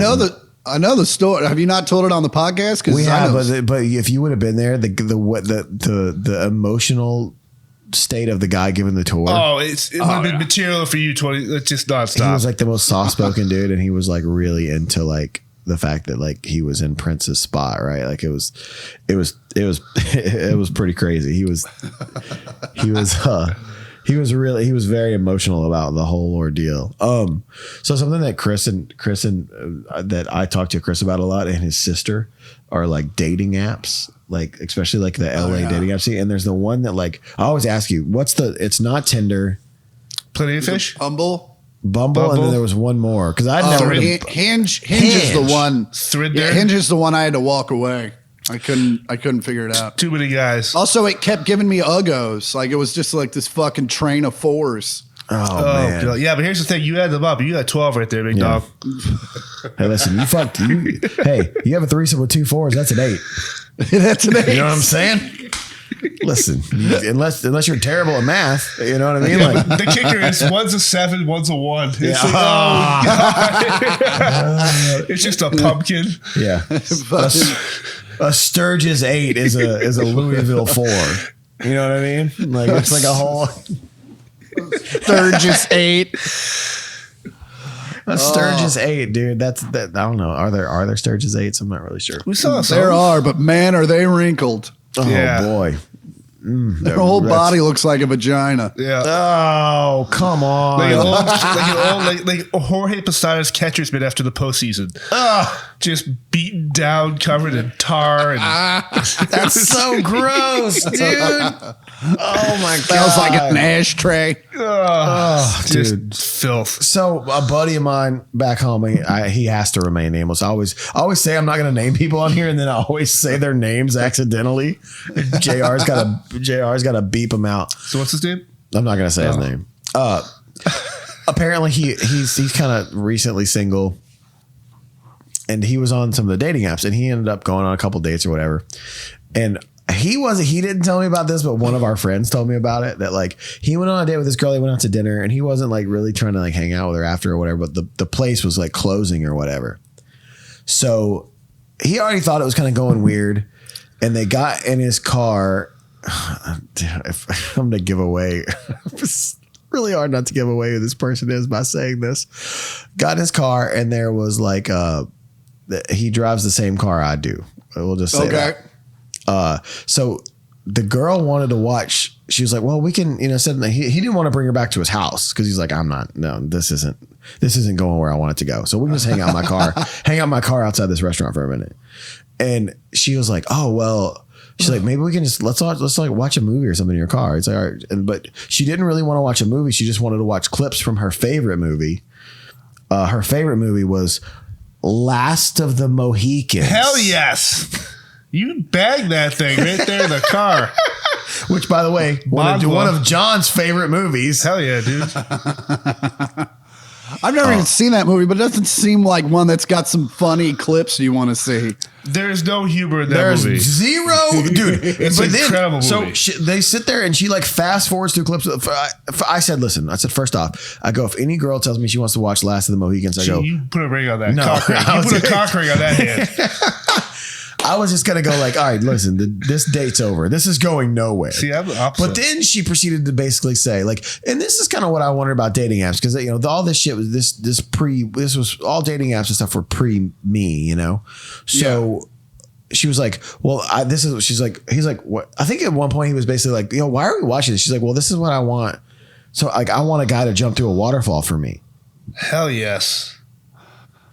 know the story. Have you not told it on the podcast? We have, but if you would have been there, the emotional state of the guy giving the tour. Oh, it would have been material for you. It's just nonstop. He was like the most soft spoken dude, and he was like really into like the fact that like he was in Prince's spot, right? Like it was pretty crazy. He was very emotional about the whole ordeal. So something that Chris and that I talked to Chris about a lot, and his sister, are like dating apps, like especially like the LA dating apps. And there's the one that like I always ask you, it's not Tinder, Plenty of Fish, Bumble, and then there was one more because I never Hinge is the one. Thrinder. Hinge is the one I had to walk away. I couldn't figure it out. Too many guys. Also, it kept giving me uggos. Like it was just like this fucking train of 4s. Oh man. God. Yeah, but here's the thing: you add them up, you got 12 right there, big dog. Hey, listen, hey, you have a threesome with 2 4s. That's an 8. That's an 8. You know what I'm saying? Listen, unless you're terrible at math, you know what I mean? Yeah, like the kicker is one's a 7, one's a 1. It's like, it's just a pumpkin. Yeah, a Sturgis 8 is a Louisville 4. You know what I mean? Like it's like a whole Sturgis 8. A Sturgis 8, dude. That I don't know. Are there Sturgis 8s? I'm not really sure. We saw some. There are, but man, are they wrinkled. Oh boy. Their whole body looks like a vagina. Yeah. Oh, come on. Like Jorge Posadas catcher's been after the postseason. Just beaten down, covered in tar. And that's so gross, dude. Oh my god. Smells like an ashtray. Dude, filth. So a buddy of mine back home, he has to remain nameless. I always say I'm not going to name people on here, and then I always say their names accidentally. JR's got to beep them out. So what's his name? I'm not going to say his name. Apparently he's kind of recently single, and he was on some of the dating apps, and he ended up going on a couple dates or whatever. And he didn't tell me about this, but one of our friends told me about it, that like he went on a date with this girl. He went out to dinner, and he wasn't like really trying to like hang out with her after or whatever, but the place was like closing or whatever. So he already thought it was kind of going weird, and they got in his car. I'm going to give away. It's really hard not to give away who this person is by saying this. Got in his car, and there was like he drives the same car I do. We'll just say that. So the girl wanted to watch. She was like, "Well, we can," said he didn't want to bring her back to his house because he's like, this isn't going where I want it to go. So we can just hang out my car outside this restaurant for a minute." And she was like, "Oh, well," she's like, "Maybe we can just let's like watch a movie or something in your car." It's like, all right. But she didn't really want to watch a movie. She just wanted to watch clips from her favorite movie. Her favorite movie was Last of the Mohicans. Hell yes. You bagged that thing right there in the car. Which, by the way, one of John's favorite movies. Hell yeah, dude. I've never even seen that movie, but it doesn't seem like one that's got some funny clips you want to see. There's no humor in that movie. There's zero, dude. It's an incredible movie. So they sit there and she like fast forwards through clips. I said, first off, I go, if any girl tells me she wants to watch Last of the Mohicans, I go, you put a ring on that. No, cock ring. You put a cock ring on that hand. I was just gonna go like, all right, listen, this date's over. This is going nowhere. See, I'm the opposite. But then she proceeded to basically say, like, and this is kind of what I wondered about dating apps, because all this shit was this was all dating apps and stuff were pre me, So she was like, well, he's like, what? I think at one point he was basically like, why are we watching this? She's like, well, this is what I want. So like, I want a guy to jump through a waterfall for me. Hell yes.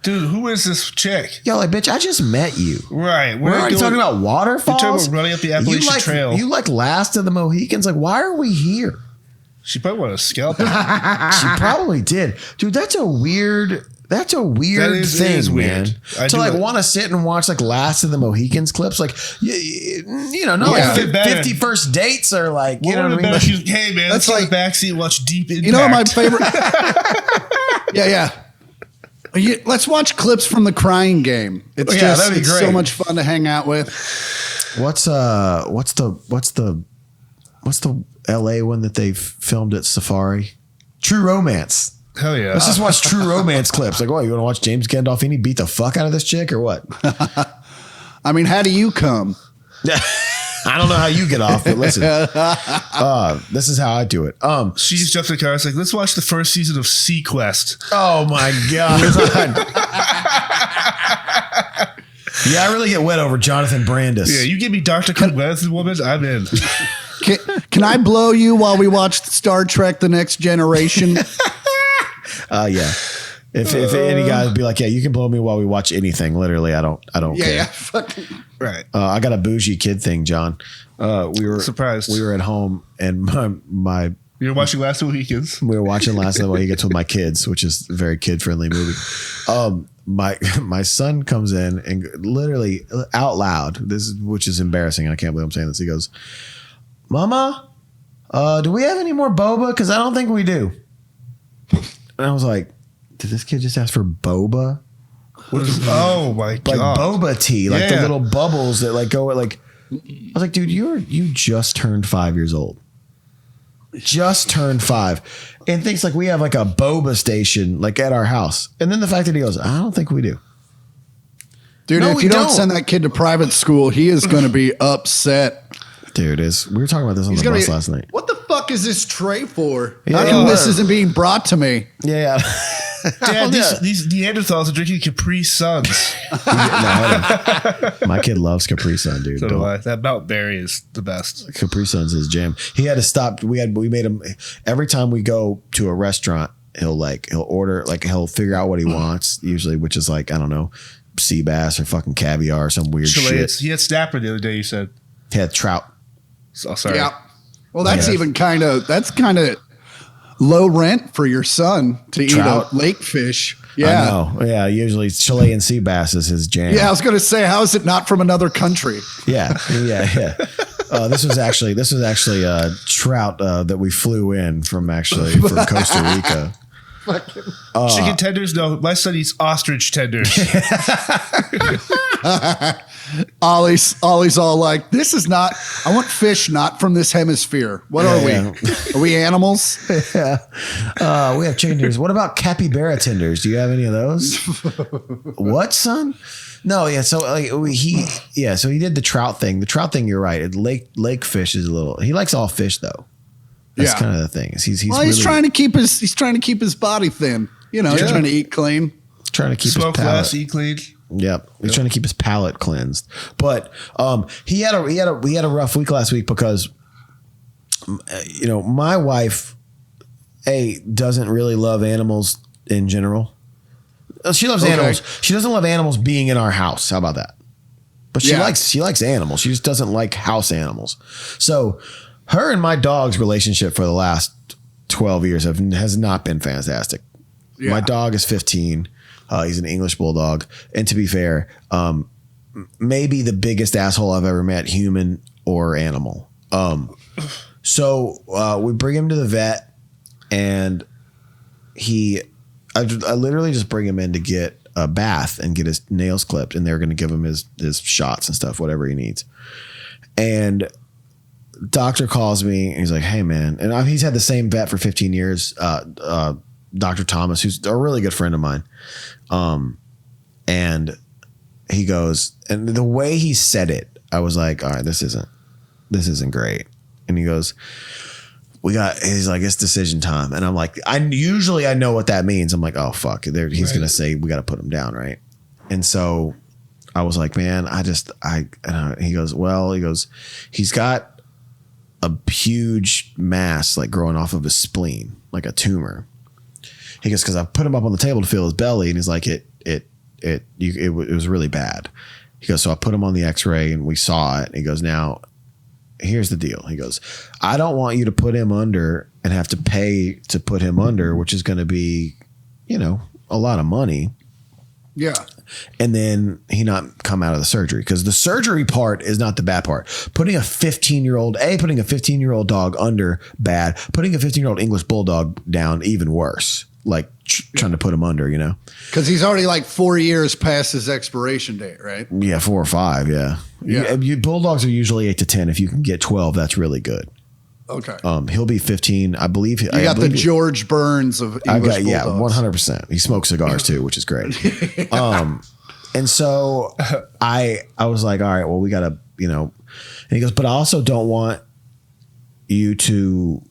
Dude, who is this chick? Yo, like, bitch, I just met you. Right. We're already talking about waterfalls. You're talking about running up the Appalachian Trail. You like Last of the Mohicans. Like, why are we here? She probably wanted to scalp it. She probably did. Dude, that's a weird thing, man. To like want to sit and watch like Last of the Mohicans clips. Like, not like 50 first dates or like, you know what I mean? Like, hey, man, let's like backseat and watch Deep Impact. You know my favorite? Yeah. Let's watch clips from the Crying Game. It's that'd be it's great. so much fun to hang out with. What's the LA one that they filmed at Safari? True Romance. Hell yeah. Let's just watch True Romance clips. Like, what, you want to watch James Gandolfini beat the fuck out of this chick or what? I mean, how do you come? I don't know how you get off, but listen, this is how I do it. She just jumped in the car. It's like, let's watch the first season of Sequest. Oh my God. Yeah, I really get wet over Jonathan Brandis. Yeah, you give me Dr. Cook woman, I'm in. Can I blow you while we watch Star Trek The Next Generation? Yeah. If any guys would be like, yeah, you can blow me while we watch anything. Literally, I don't care. Yeah, fucking Right. I got a bougie kid thing, John. We were surprised. We were at home and my you were watching Last of the Mohicans. We were watching Last of the Mohicans with my kids, which is a very kid friendly movie. My son comes in and literally out loud, which is embarrassing. I can't believe I'm saying this. He goes, "Mama, do we have any more boba? Because I don't think we do." And I was like, did this kid just ask for boba? Oh my God. Like boba tea, like the Yeah. little bubbles that like go like. I was like, dude, you just turned 5 years old. Just turned 5, and thinks like we have like a boba station like at our house. And then the fact that he goes, I don't think we do. dude, No, if we you don't don't. send that kid to private school, he is going to be upset. Dude, we were talking about this on the gonna bus be, last night. What the fuck is this tray for? Yeah. How come this isn't being brought to me? Yeah. Dad, these Neanderthals are drinking Capri Suns. My kid loves Capri Sun, dude. So do I. That Mount Berry is the best. Capri Sun's his jam. He had to stop. We made him every time we go to a restaurant. He'll order, like he'll figure out what he wants usually, which is like, I don't know, sea bass or fucking caviar or some weird shit. He had snapper the other day. You said. He had trout. Oh, sorry. Yeah. Well, that's even kind of low rent for your son to Trout? eat a lake fish. I Yeah. know. Yeah. Usually Chilean sea bass is his jam. Yeah, I was going to say, how is it not from another country? Yeah. This was actually a trout that we flew in from Costa Rica. Chicken tenders? No, my son eats ostrich tenders. Oh, Ollie's all like, this is not, I want fish not from this hemisphere. What are we? Are we animals? Yeah. We have chicken tenders. What about capybara tenders? Do you have any of those? What, son? No, yeah. So he did the trout thing. The trout thing, you're right. Lake fish is a little. He likes all fish though. That's kind of the thing. He's trying to keep his body thin. He's trying to eat clean. trying to keep Smoke his palate. less, eat clean. Yep. He's trying to keep his palate cleansed. But he had a rough week last week because my wife doesn't really love animals in general. She loves animals. She doesn't love animals being in our house. How about that? But she likes animals. She just doesn't like house animals. So her and my dog's relationship for the last 12 years has not been fantastic. Yeah. My dog is 15. He's an English bulldog. And to be fair, maybe the biggest asshole I've ever met, human or animal. So we bring him to the vet, and I literally just bring him in to get a bath and get his nails clipped, and they're going to give him his shots and stuff, whatever he needs. And doctor calls me and he's like, "Hey man," and he's had the same vet for 15 years. Dr. Thomas, who's a really good friend of mine. And he goes, and the way he said it, I was like, all right, this isn't great. And he goes, he's like, it's decision time. And I'm like, I know what that means. I'm like, oh fuck, he's going to say, we got to put him down. Right. And so I was like, man, he goes, he's got a huge mass like growing off of his spleen, like a tumor. He goes, cause I put him up on the table to feel his belly. And he's like, it was really bad. He goes, so I put him on the x-ray and we saw it. And he goes, now here's the deal. He goes, I don't want you to put him under and have to pay to put him under, which is going to be, a lot of money. Yeah. And then he not come out of the surgery, because the surgery part is not the bad part. Putting a 15-year-old dog under, bad. Putting a 15-year-old English bulldog down, even worse. Like trying to put him under, because he's already like 4 years past his expiration date, right? Yeah, 4 or 5. Yeah. Bulldogs are usually 8 to 10. If you can get 12, that's really good. Okay. He'll be 15, I believe. You got the George Burns of English bulldogs. 100%. He smokes cigars too, which is great. And so I was like, all right, well, we got to, and he goes, but I also don't want you to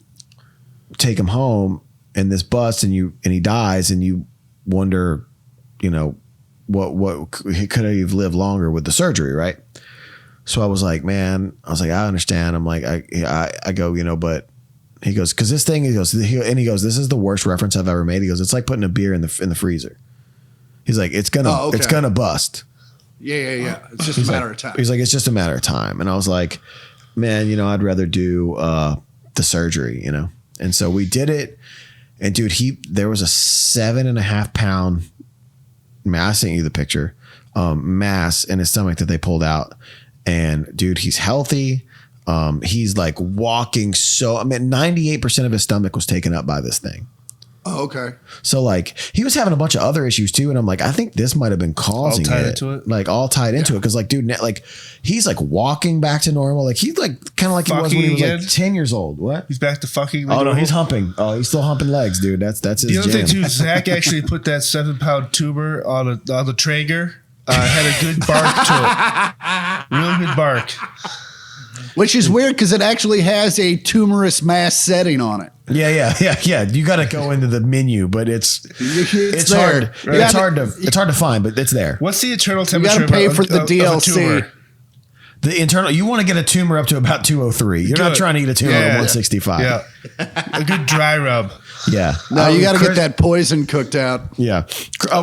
take him home and this busts and he dies and you wonder, what could he have lived longer with the surgery, right? So I was like, man, I understand. I'm like, I go, but he goes, because this thing, he goes, this is the worst reference I've ever made. He goes, it's like putting a beer in the freezer. He's like, it's gonna bust. Yeah. It's just a matter of time. He's like, it's just a matter of time. And I was like, man, I'd rather do the surgery, And so we did it. And dude, there was a 7.5 pound mass. I sent you the picture, mass in his stomach that they pulled out. And dude, he's healthy. He's like walking. 98% of his stomach was taken up by this thing. Oh, okay. So like he was having a bunch of other issues too. And I'm like, I think this might've been causing all tied into it. Cause like, dude, like he's like walking back to normal. Like he's like kind of like he was when he was like 10 years old. What? He's back to fucking. Oh no, he's humping. Oh, he's still humping legs, dude. That's his The other jam. thing too, Zach actually put that 7-pound tumor on the Traeger. Had a good bark to it. Really good bark. Which is weird because it actually has a tumorous mass setting on it. Yeah. You got to go into the menu, but it's there. hard. Right? It's hard to find, but it's there. What's the internal temperature? You got to pay for the DLC. The internal, you want to get a tumor up to about 203. You're not trying to get a tumor at 165. Yeah. A good dry rub. Yeah. No, you got to get that poison cooked out. Yeah.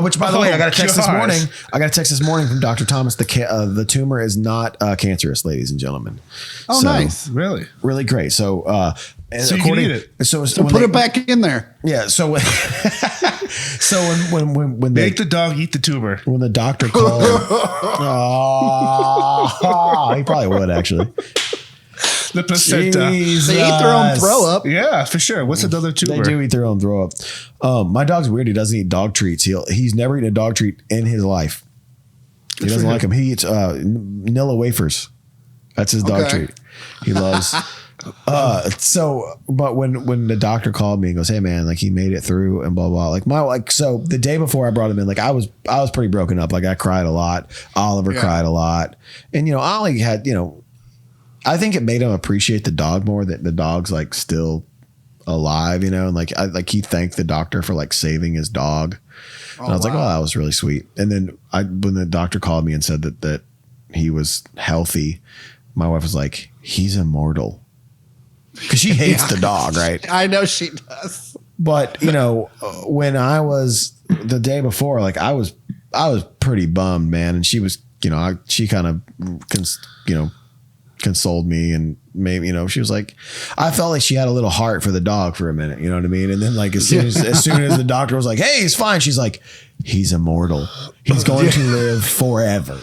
Which, by the way, I got a text this morning. From Dr. Thomas. The tumor is not cancerous, ladies and gentlemen. Oh, nice. Really? Really great. So, so you can eat it. So put it back in there. Yeah. So when make the dog eat the tumor. When the doctor called, he probably would actually. The placenta. Jesus. They eat their own throw up. Yeah, for sure. What's another tumor? They do eat their own throw up. My dog's weird. He doesn't eat dog treats. He's never eaten a dog treat in his life. He doesn't like them. He eats Nilla wafers. That's his dog treat. He loves. But when the doctor called me and goes, hey man, like he made it through and blah blah. So the day before I brought him in, like I was pretty broken up. Like I cried a lot. Oliver cried a lot, and Ollie had I think it made him appreciate the dog more, that the dog's like still alive, and like he thanked the doctor for like saving his dog. And I was like, oh, that was really sweet. And then when the doctor called me and said that he was healthy, my wife was like, he's immortal. Because she hates the dog, right? I know she does. But, when I was the day before, like I was pretty bummed, man. And she was, she kind of, consoled me, and maybe, she was like, I felt like she had a little heart for the dog for a minute. You know what I mean? And then like as soon as the doctor was like, hey, he's fine. She's like, he's immortal. He's going to live forever.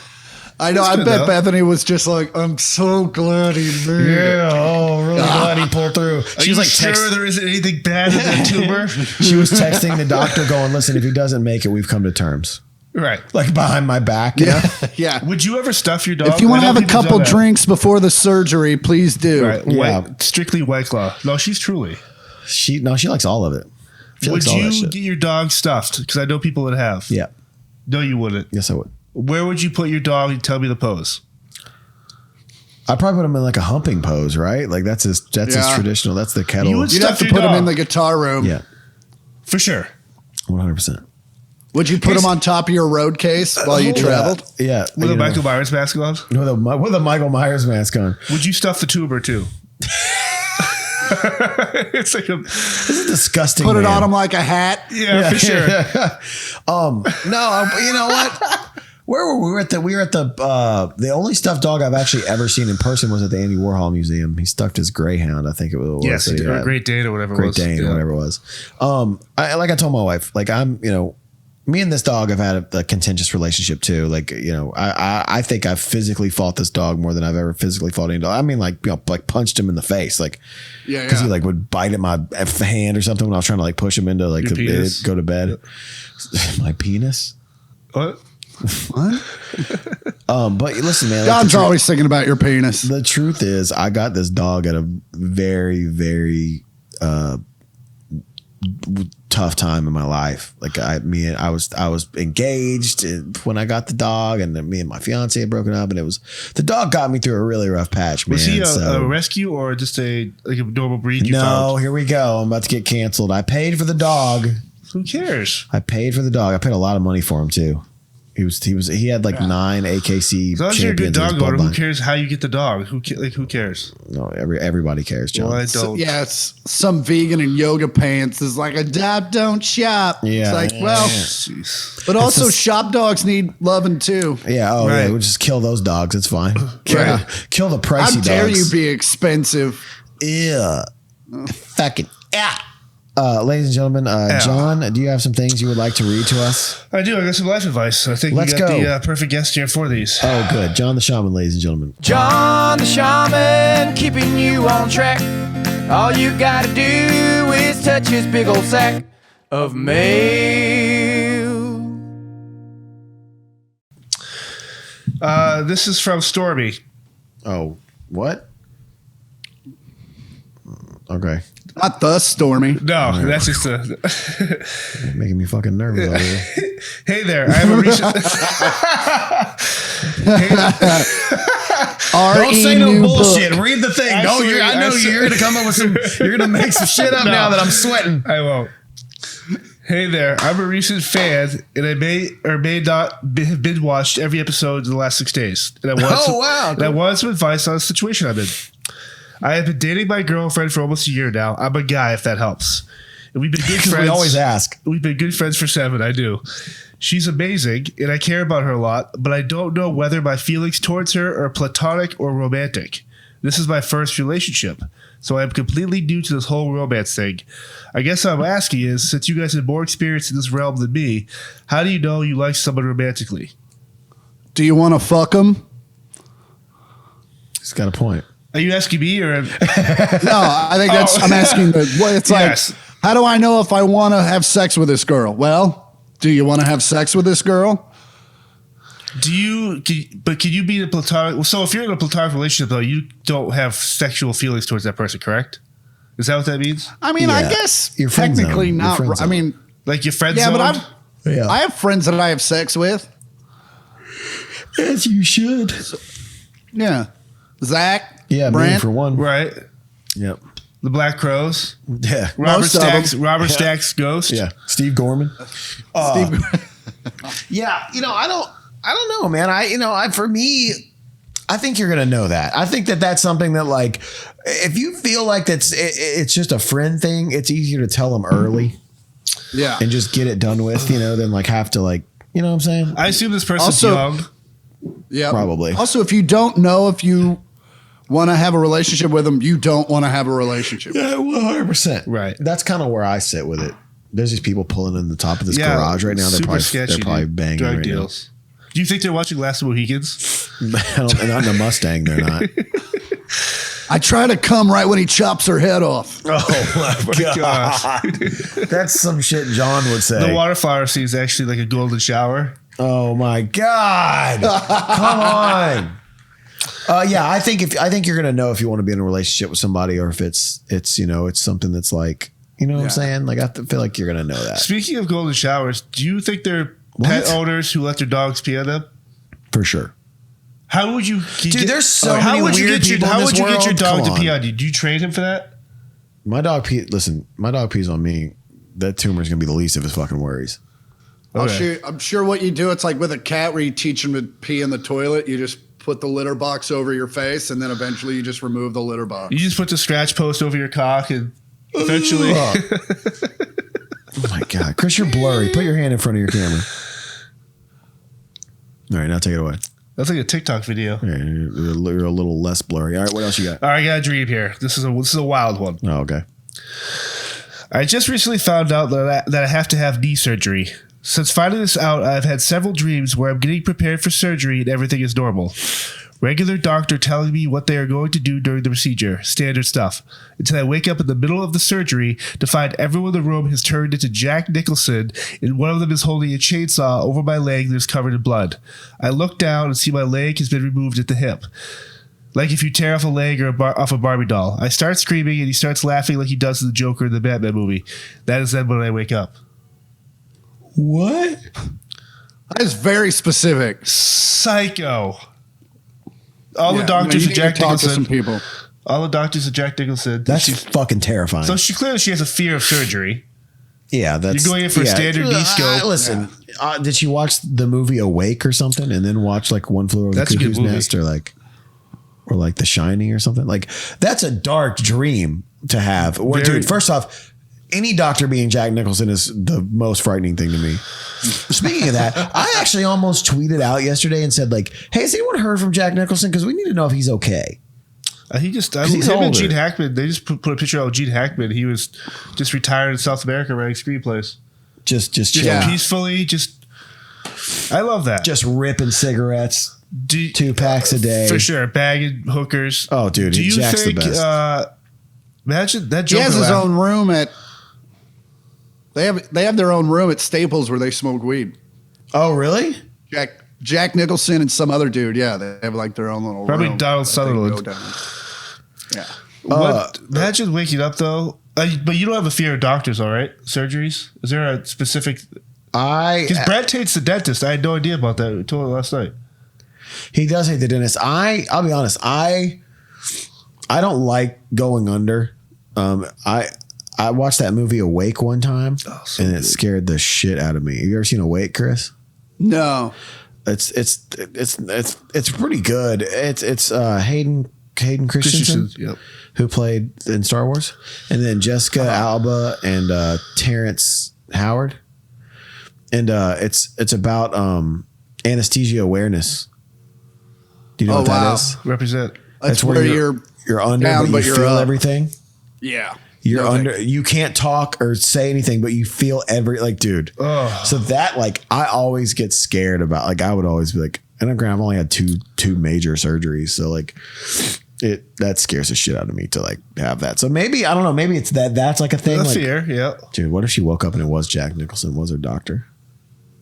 I know. I bet Bethany was just like, I'm so glad he made it. Yeah. Oh, really glad he pulled through. She was like, sure there isn't anything bad in that tumor? She was texting the doctor going, listen, if he doesn't make it, we've come to terms. Right. Like behind my back. Yeah. Would you ever stuff your dog? If you want to have a couple drinks before the surgery, please do. Right. Yeah. Strictly White Claw. No, she's truly. She likes all of it. Would you get your dog stuffed? Because I know people would have. Yeah. No, you wouldn't. Yes, I would. Where would you put your dog? And tell me the pose. I probably put him in like a humping pose, right? Like that's his traditional. That's the kettle. You would You'd have to Stuff your put him dog. in the guitar room. Yeah, For sure. 100%. Would you put him on top of your road case while you traveled? Yeah, With a Michael Myers mask on? with a Michael Myers mask on. Would you stuff the tuber too? It's like a This is disgusting. Put it man. on him like a hat. yeah, for sure. No, you know what? Where were we? We were at the only stuffed dog I've actually ever seen in person was at the Andy Warhol Museum. He stuffed his greyhound, I think it was. Yes, that he or had. Great Dane or whatever it Great was. Dane or whatever it was. I told my wife, like me and this dog have had a contentious relationship too. Like, I think I've physically fought this dog more than I've ever physically fought any dog. I mean, like punched him in the face. Like, because he like would bite at my hand or something when I was trying to like push him into like Your penis? go to bed. My penis. What? What? But listen, man. John's always thinking about your penis. The truth is, I got this dog at a very, very tough time in my life. Like I was engaged when I got the dog, and then me and my fiance had broken up, and the dog got me through a really rough patch, man. Was he a rescue or just a normal breed you found? Here we go. I'm about to get canceled. I paid for the dog. Who cares? I paid for the dog. I paid a lot of money for him too. He had like 9 AKC. As long as you're a good champions in his dog owner, who bloodline. cares how you get the dog? Who cares? No, everybody cares, John. Well, I don't. Yeah, it's some vegan in yoga pants is like adopt, don't shop. Yeah. It's like, well, Jeez. but also shop dogs need loving too. Yeah, Right. yeah, we'll just kill those dogs. It's fine. Right. Kill the pricey How dogs. dare you be expensive? Yeah. Fucking yeah. Ladies and gentlemen, John, do you have some things you would like to read to us? I do. I got some life advice. I think Let's we got go. the perfect guest here for these. Oh, good. John the Shaman, ladies and gentlemen. John the Shaman, keeping you on track. All you gotta do is touch his big old sack of mail. This is from Stormy. Oh, what? Okay. Not the Stormy. No, that's just a. Making me fucking nervous over here. Hey there, I have a recent. Don't say no new bullshit. book. Read the thing. Actually, I know actually- you're going to come up with some. You're going to make some shit up No. now that I'm sweating. I won't. Hey there, I'm a recent fan, and I may or may not have binge watched every episode in the last 6 days. And I want wow. And I want some advice on a situation I'm in. I have been dating my girlfriend for almost a year now. I'm a guy, if that helps. And we've been good Because friends. we always ask. We've been good friends for 7. I do. She's amazing, and I care about her a lot, but I don't know whether my feelings towards her are platonic or romantic. This is my first relationship, so I'm completely new to this whole romance thing. I guess what I'm asking is, since you guys have more experience in this realm than me, how do you know you like someone romantically? Do you want to fuck him? He's got a point. Are you asking me or? No, I think that's. I'm asking it's Yes. like. How do I know if I want to have sex with this girl? Well, do you want to have sex with this girl? Can you be in a platonic? So if you're in a platonic relationship, though, you don't have sexual feelings towards that person, correct? Is that what that means? I mean, I Yeah. guess Your friend technically zone. Your not. friend I zone. mean, Like your friend yeah, zone? but Yeah. I have friends that I have sex with. As you should. Yeah, Zach. Yeah, me Brent. for one. Right. Yep. The Black Crows. Yeah. Robert Most of them. Stack's. Robert Stack's Ghost. Yeah. Steve Gorman. Steve- Yeah, I don't know, man. For me, I think you're gonna know that. I think that's something that, like, if you feel like it's just a friend thing, it's easier to tell them early yeah. and just get it done with, than like have to, like, you know what I'm saying? I assume this person's Also- young. Yeah, Probably. Also, if you don't know if you want to have a relationship with them, you don't want to have a relationship. Yeah, 100%. Right. That's kind of where I sit with it. There's these people pulling in the top of this Yeah, garage right now. They're super probably sketchy, they're probably dude. banging Drug right deals. Do you think they're watching Last of the Mohicans? now. Not in a Mustang. They're not. I try to come right when he chops her head off. Oh my gosh. That's some shit John would say. The water flower scene is actually like a golden shower. Oh my God! Come on. Yeah, I think you're gonna know if you want to be in a relationship with somebody, or if it's something that's like, what I'm saying. Like, I feel like you're gonna know that. Speaking of golden showers, do you think they're pet owners who let their dogs pee on them? for sure. How would you, there's so many weird people in this How would you get your world? dog Come to pee on. on you? Do you train him for that? My dog pees on me. That tumor is gonna be the least of his fucking worries. Okay. I'm sure what you do, it's like with a cat where you teach him to pee in the toilet. You just put the litter box over your face, and then eventually you just remove the litter box. You just put the scratch post over your cock, and eventually. Oh my God, Chris, you're blurry. Put your hand in front of your camera. All right, now take it away. That's like a TikTok video. Yeah, you're a little less blurry. All right, what else you got? All right, I got a dream here. This is a wild one. Oh, okay. I just recently found out that I have to have knee surgery. Since finding this out, I've had several dreams where I'm getting prepared for surgery and everything is normal. Regular doctor telling me what they are going to do during the procedure. Standard stuff. Until I wake up in the middle of the surgery to find everyone in the room has turned into Jack Nicholson and one of them is holding a chainsaw over my leg that is covered in blood. I look down and see my leg has been removed at the hip. Like if you tear off a leg or off a Barbie doll. I start screaming and he starts laughing like he does in the Joker in the Batman movie. That is then when I wake up. What? That is very specific. Psycho. All the Yeah, doctors you are need to Jack talk to some Nicholson. people. All the doctors are Jack Nicholson. That's fucking terrifying. So she clearly has a fear of surgery. Yeah, that's You're going in for a standard knee scope. Listen, did she watch the movie Awake or something, and then watch like One Flew Over That's the a good Cuckoo's movie. Nest, or like The Shining or something? Like that's a dark dream to have. Well, Very- dude, first off, any doctor being Jack Nicholson is the most frightening thing to me. Speaking of that, I actually almost tweeted out yesterday and said like, "Hey, has anyone heard from Jack Nicholson? Because we need to know if he's okay." He's he's him and older. Gene Hackman. They just put a picture out of Gene Hackman. He was just retired in South America writing screenplays. Just Just chilling. peacefully. I love that. Just ripping cigarettes, 2 packs a day. For sure. Bagging hookers. Oh, dude, Do you Jack's the think, best. imagine that He Joker has his laugh. own room at. They have their own room at Staples where they smoke weed. Oh, really? Jack Nicholson and some other dude. Yeah, they have like their own little Probably room Donald that they Sutherland. go down. Yeah. Imagine waking up though. But you don't have a fear of doctors, all right? Surgeries? Is there a specific? Because Brad Tate's the dentist. I had no idea about that. We told him last night. He does hate the dentist. I'll be honest. I don't like going under. I watched that movie Awake one time, and it scared the shit out of me. Have you ever seen Awake, Chris? No. It's pretty good. It's Hayden Christensen, Yep. who played in Star Wars, and then Jessica Alba and Terrence Howard, and it's about anesthesia awareness. Do you know Oh, what that wow. is? Represent. That's where you're under, down, but you you're feel up. everything. Yeah. You're No, under. You can't talk or say anything, but you feel dude. Oh. So that I always get scared about. I would always be like, and I've only had two major surgeries, so that scares the shit out of me to have that. So maybe I don't know. Maybe it's that's a thing. A fear, yeah. Dude, what if she woke up and it was Jack Nicholson was her doctor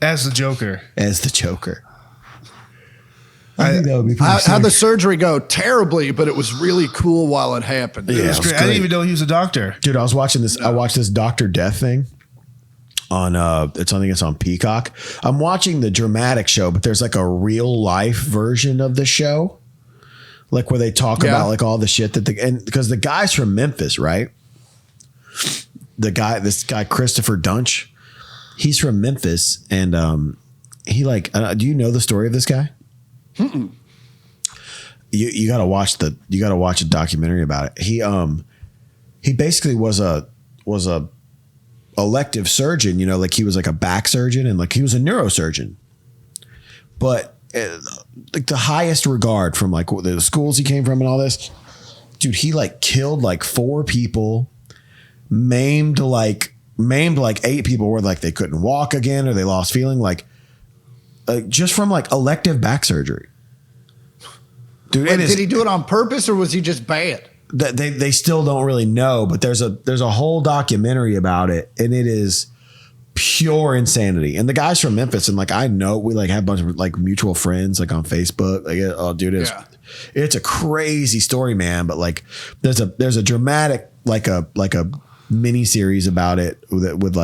As the Joker. as the Joker? I think that would be pretty How'd the sick. surgery go? Terribly, but it was really cool while it happened. Yeah. It was it was great. I didn't great. even know he was a doctor. Dude, I was watching this. I watched this Dr. Death thing on I think it's on Peacock. I'm watching the dramatic show, but there's a real life version of the show, where they talk Yeah. about all the shit that because the guy's from Memphis, right? This guy Christopher Dunch, he's from Memphis, and he do you know the story of this guy? Mm-mm. You gotta watch a documentary about it. He basically was a elective surgeon, he was a back surgeon and he was a neurosurgeon, but the highest regard from the schools he came from and all this. Dude, he killed 4 people, maimed 8 people where they couldn't walk again or they lost feeling, just from elective back surgery. Dude, Did he do it on purpose or was he just bad? They still don't really know, but there's a whole documentary about it, and it is pure insanity. And the guy's from Memphis, and I know we have a bunch of mutual friends on Facebook. Oh, dude, it's a crazy story, man. But there's a dramatic a mini series about it with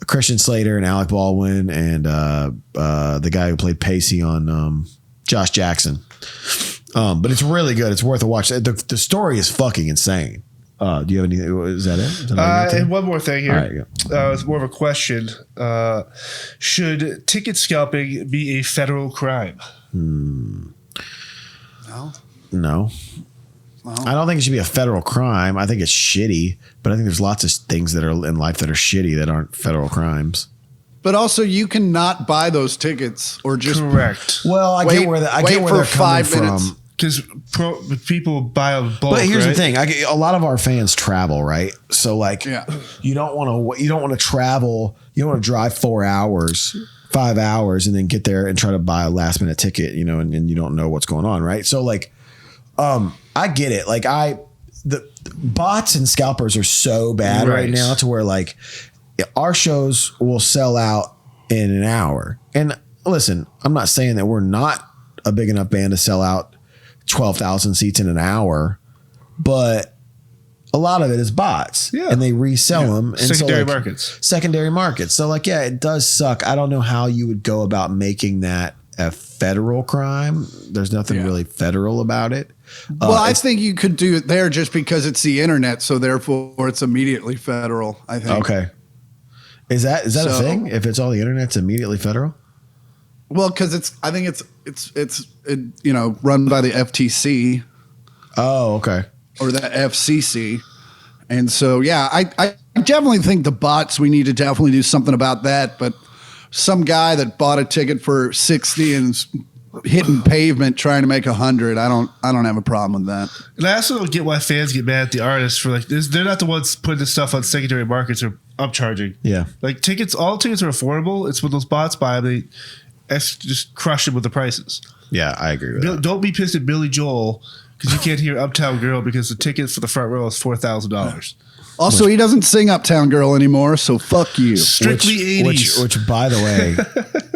Christian Slater and Alec Baldwin and the guy who played Pacey on Josh Jackson. But it's really good. It's worth a watch. The story is fucking insane. Do you have any? Is that it? Is that and one more thing here. All right, It's more of a question. Should ticket scalping be a federal crime? No. I don't think it should be a federal crime. I think it's shitty, but I think there's lots of things that are in life that are shitty that aren't federal crimes. But also, you cannot buy those tickets or just Correct. Well, I get where they're coming 5 minutes. from. Because people buy a bulk. But here's the right? thing: a lot of our fans travel, right? So, like, you don't want to travel. You don't want to drive 4 hours, 5 hours, and then get there and try to buy a last minute ticket, and you don't know what's going on, right? So, like, I get it. Like, the bots and scalpers are so bad right now to where, like, our shows will sell out in an hour. And listen, I'm not saying that we're not a big enough band to sell out 12,000 seats in an hour, but a lot of it is bots, and they resell them. And secondary markets. Secondary markets. So, like, it does suck. I don't know how you would go about making that a federal crime. There's nothing really federal about it. Well, I think you could do it there just because it's the internet, so therefore it's immediately federal, I think. Okay. Is that a thing? If it's all the internet, it's immediately federal? Well, because I think it's run by the FTC. Oh, okay. Or the FCC. And so, yeah, I definitely think the bots, we need to definitely do something about that. But some guy that bought a ticket for 60 and is hitting pavement trying to make 100, I don't have a problem with that. And I also don't get why fans get mad at the artists for, like, they're not the ones putting this stuff on secondary markets or upcharging. Yeah. Like, all tickets are affordable. It's when those bots buy them, they just crush it with the prices. Yeah, I agree with that. Don't be pissed at Billy Joel because you can't hear Uptown Girl because the ticket for the front row is $4,000. Also, he doesn't sing Uptown Girl anymore, so fuck you. Strictly 80s. Which, by the way,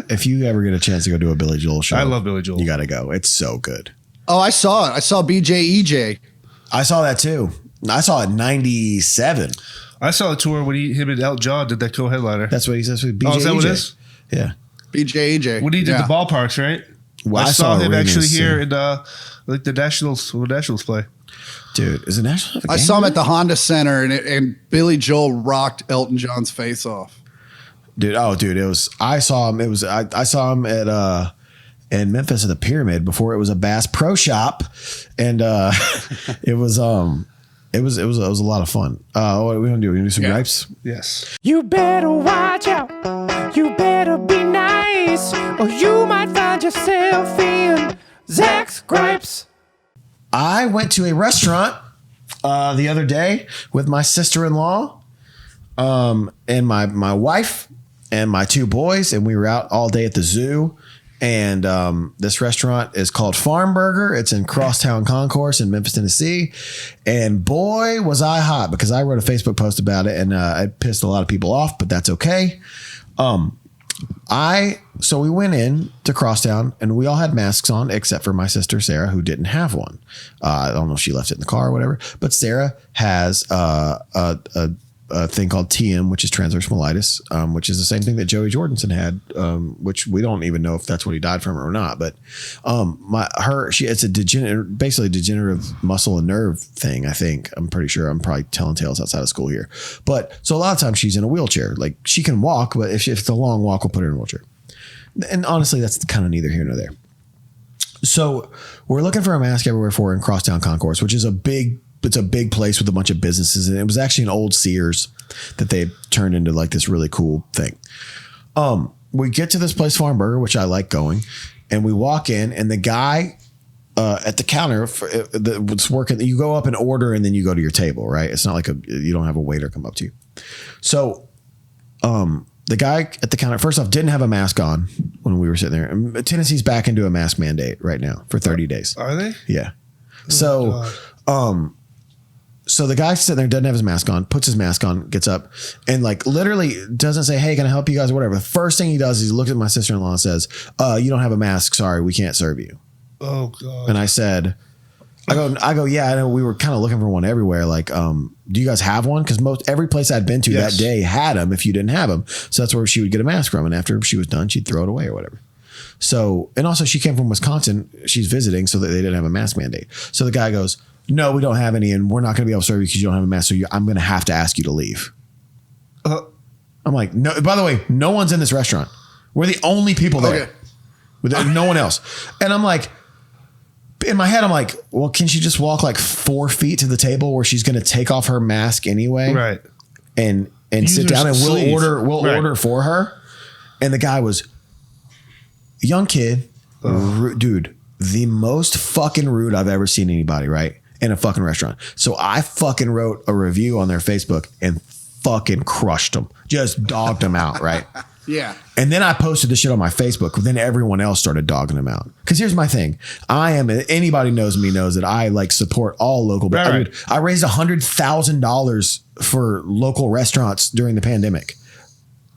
if you ever get a chance to go do a Billy Joel show, I love Billy Joel. You got to go. It's so good. Oh, I saw it. I saw BJEJ. I saw that too. I saw it in 97. I saw a tour when him and Elton John did that co-headliner. That's what he says with BJEJ. Oh, is that what it is? Yeah. BJEJ. When he did the ballparks, right? Well, I saw him arenas, actually here in like the Nationals play. Dude, is it National? I saw him at the Honda Center, and Billy Joel rocked Elton John's face off. Dude, it was. I saw him. I saw him at in Memphis at the Pyramid before it was a Bass Pro Shop, and it was a lot of fun. What are we gonna do? We gonna do some gripes? Yes. You better watch out. You better be nice, or you might find yourself in Zach's gripes. I went to a restaurant the other day with my sister-in-law and my wife and my two boys, and we were out all day at the zoo. And this restaurant is called Farm Burger. It's in Crosstown Concourse in Memphis, Tennessee. And boy, was I hot, because I wrote a Facebook post about it, and it pissed a lot of people off, but that's okay. So we went in to Crosstown, and we all had masks on except for my sister Sarah, who didn't have one. I don't know if she left it in the car or whatever, but Sarah has a thing called TM, which is transverse myelitis, which is the same thing that Joey Jordison had, which we don't even know if that's what he died from or not. But it's a degenerative muscle and nerve thing. I think, I'm pretty sure. I'm probably telling tales outside of school here. But so a lot of times she's in a wheelchair. Like, she can walk, but if it's a long walk, we'll put her in a wheelchair. And honestly, that's kind of neither here nor there. So we're looking for a mask everywhere for in Crosstown Concourse, which is a big place with a bunch of businesses. And it was actually an old Sears that they turned into like this really cool thing. We get to this place, Farm Burger, which I like going, and we walk in, and the guy at the counter that's working, you go up and order, and then you go to your table, right? It's not like you don't have a waiter come up to you. So, the guy at the counter, first off, didn't have a mask on when we were sitting there. And Tennessee's back into a mask mandate right now for 30 days. Are they? Yeah. So the guy sitting there doesn't have his mask on, puts his mask on, gets up, and like literally doesn't say, "Hey, can I help you guys?" or whatever. The first thing he does is he looks at my sister-in-law and says, "You don't have a mask. Sorry, we can't serve you." Oh God. And I said, I go, yeah, I know we were kind of looking for one everywhere. Like, do you guys have one? Because every place I'd been to that day had them if you didn't have them. So that's where she would get a mask from. And after she was done, she'd throw it away or whatever. So, and also she came from Wisconsin. She's visiting so that they didn't have a mask mandate. So the guy goes, no, we don't have any. And we're not going to be able to serve you because you don't have a mask. So I'm going to have to ask you to leave. I'm like, no, by the way, no one's in this restaurant. We're the only people there. Okay. No one else. And I'm like, in my head, I'm like, well, can she just walk like 4 feet to the table where she's going to take off her mask anyway? Right. And sit down and we'll order for her. And the guy was young kid, dude, the most fucking rude I've ever seen anybody, right? In a fucking restaurant. So I fucking wrote a review on their Facebook and fucking crushed them. Just dogged them out, right? Yeah. And then I posted this shit on my Facebook. Then everyone else started dogging them out. Because here's my thing. Anybody knows me knows that I like support all local. Right. I raised $100,000 for local restaurants during the pandemic.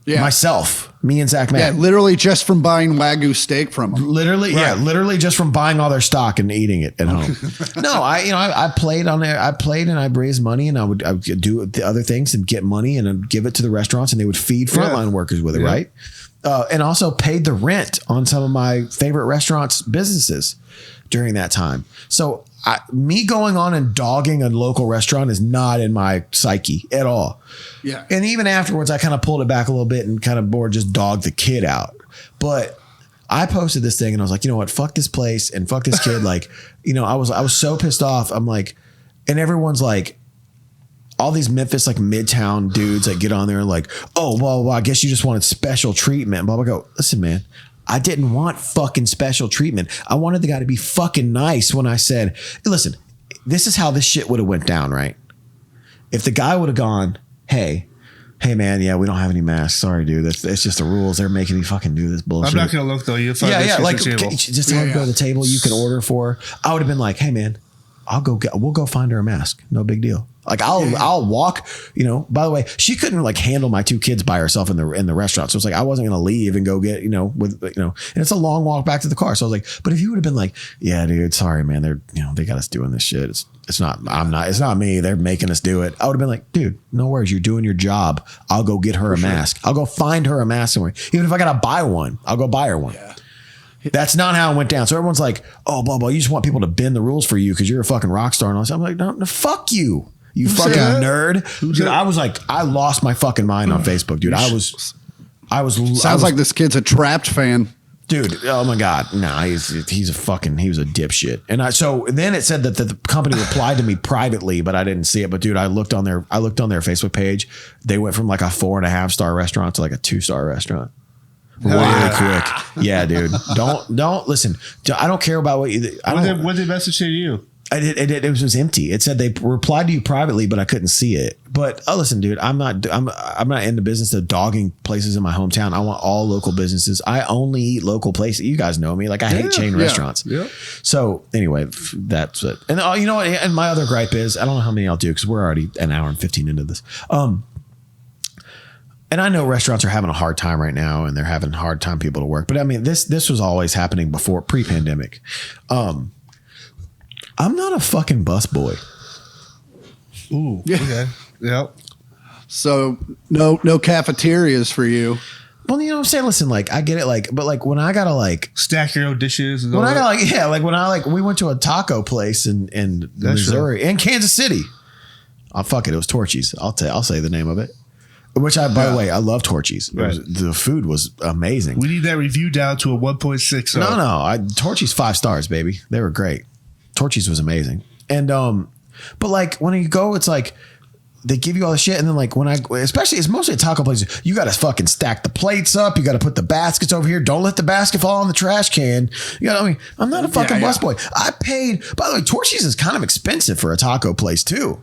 Yeah. Myself, me and Zach Matt. Yeah, literally just from buying Wagyu steak from them. Literally, right. Yeah, literally just from buying all their stock and eating it at home. No, I played on there. I played and I raised money and I would do the other things and get money and I'd give it to the restaurants and they would feed frontline workers with it, right? And also paid the rent on some of my favorite restaurants' businesses during that time. So me going on and dogging a local restaurant is not in my psyche at all. Yeah. And even afterwards, I kind of pulled it back a little bit and kind of more just dogged the kid out. But I posted this thing and I was like, you know what? Fuck this place and fuck this kid. Like, I was so pissed off. I'm like, and everyone's like, all these Memphis like Midtown dudes that get on there and like, oh, well, I guess you just wanted special treatment. Blah, blah, go. Listen, man. I didn't want fucking special treatment. I wanted the guy to be fucking nice when I said, listen, this is how this shit would have went down, right? If the guy would have gone, hey man, yeah, we don't have any masks. Sorry, dude. That's just the rules. They're making me fucking do this bullshit. I'm not going to look though. You find like just tell him to go to the table. You can order for her. I would have been like, hey man, we'll go find her a mask. No big deal. Like I'll walk, by the way, she couldn't like handle my 2 kids by herself in the restaurant. So it's like, I wasn't going to leave and go get, and it's a long walk back to the car. So I was like, but if you would have been like, yeah, dude, sorry, man. They're, they got us doing this shit. It's not me. They're making us do it. I would have been like, dude, no worries. You're doing your job. I'll go get her a mask. I'll go find her a mask somewhere. Even if I got to buy one, I'll go buy her one. Yeah. That's not how it went down. So everyone's like, oh, blah, blah. You just want people to bend the rules for you because you're a fucking rock star. And all this. I'm like, no, fuck you. You fucking nerd. Dude, I was like, I lost my fucking mind on Facebook, dude. Sounds like this kid's a Trapped fan. Dude, oh my God. Nah, he was a dipshit. And so then it said that the company replied to me privately, but I didn't see it. But dude, I looked on their Facebook page. They went from like a 4.5 star restaurant to like a 2-star restaurant. Really quick. Yeah, dude. Don't listen. I don't care about what you. What did the message say to you? It was empty. It said they replied to you privately, but I couldn't see it. But listen, dude, I'm not in the business of dogging places in my hometown. I want all local businesses. I only eat local places. You guys know me. Like I hate chain restaurants. Yeah. So anyway, that's it. And you know what? And my other gripe is, I don't know how many I'll do because we're already an hour and 15 into this. And I know restaurants are having a hard time right now and they're having a hard time people to work. But I mean, this was always happening before pre-pandemic. I'm not a fucking busboy. Ooh. Yeah. Okay. Yep. So no cafeterias for you. Well, you know what I'm saying? Listen, like I get it, like, but like when I gotta like stack your own dishes and when I gotta we went to a taco place in Missouri and Kansas City. Oh fuck it was Torchy's. I'll say the name of it. Which by the way, I love Torchy's. Right. The food was amazing. We need that review down to a 1.6. No. Torchy's 5 stars, baby. They were great. Torchy's was amazing. And but like when you go, it's like they give you all the shit, and then like especially it's mostly at taco places, you gotta fucking stack the plates up, you gotta put the baskets over here, don't let the basket fall in the trash can. I'm not a fucking busboy. I paid, by the way, Torchy's is kind of expensive for a taco place too.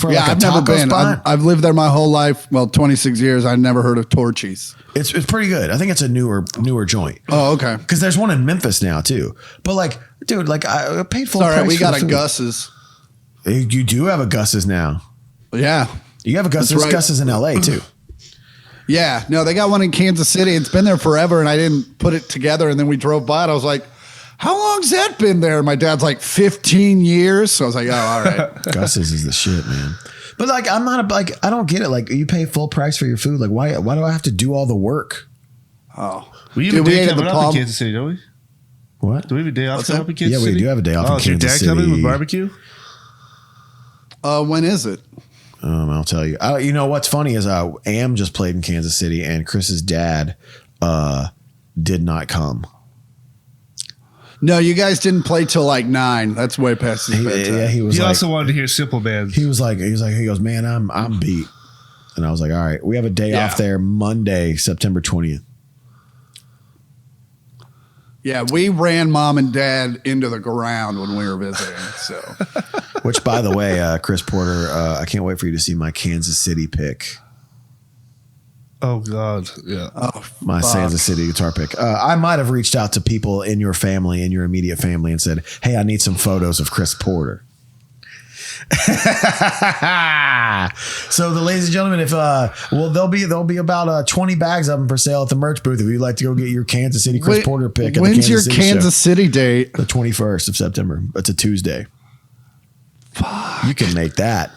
I've never been. I've lived there my whole life. Well, 26 years. I never heard of Torchy's. It's pretty good. I think it's a newer joint. Oh, okay. Because there's one in Memphis now too. But like, dude, like I paid full price. All right, we got a Gus's. You do have a Gus's now. Yeah, you have a Gus's. Right. Gus's in LA too. Yeah, no, they got one in Kansas City. It's been there forever, and I didn't put it together. And then we drove by it. I was like, how long's that been there? My dad's like 15 years. So I was like, oh, all right. Gus's is the shit, man. But like, I'm not I don't get it. Like, you pay full price for your food. Like, why do I have to do all the work? Oh, We have a day coming up in Kansas City, don't we? What? Do we have a day off coming up in Kansas Yeah, City? we do have a day off in is your Kansas dad coming City. with barbecue? when is it? I'll tell you. You know what's funny is Am just played in Kansas City, and Chris's dad did not come. No, you guys didn't play till like 9. That's way past his bedtime. Yeah, he was. He like, also wanted to hear Simple Bands. he goes, man, I'm beat, and I was like, all right, we have a day off there Monday, September 20th. Yeah, we ran mom and dad into the ground when we were visiting. So, Which, by the way, Chris Porter, I can't wait for you to see my Kansas City pick. Oh, God. Yeah. My Kansas City guitar pick. I might have reached out to people in your family, in your immediate family, and said, hey, I need some photos of Chris Porter. So, ladies and gentlemen, if there'll be about 20 bags of them for sale at the merch booth if you'd like to go get your Kansas City Chris Porter pick. When's your City Kansas City date? The 21st of September. It's a Tuesday. Fuck. You can make that.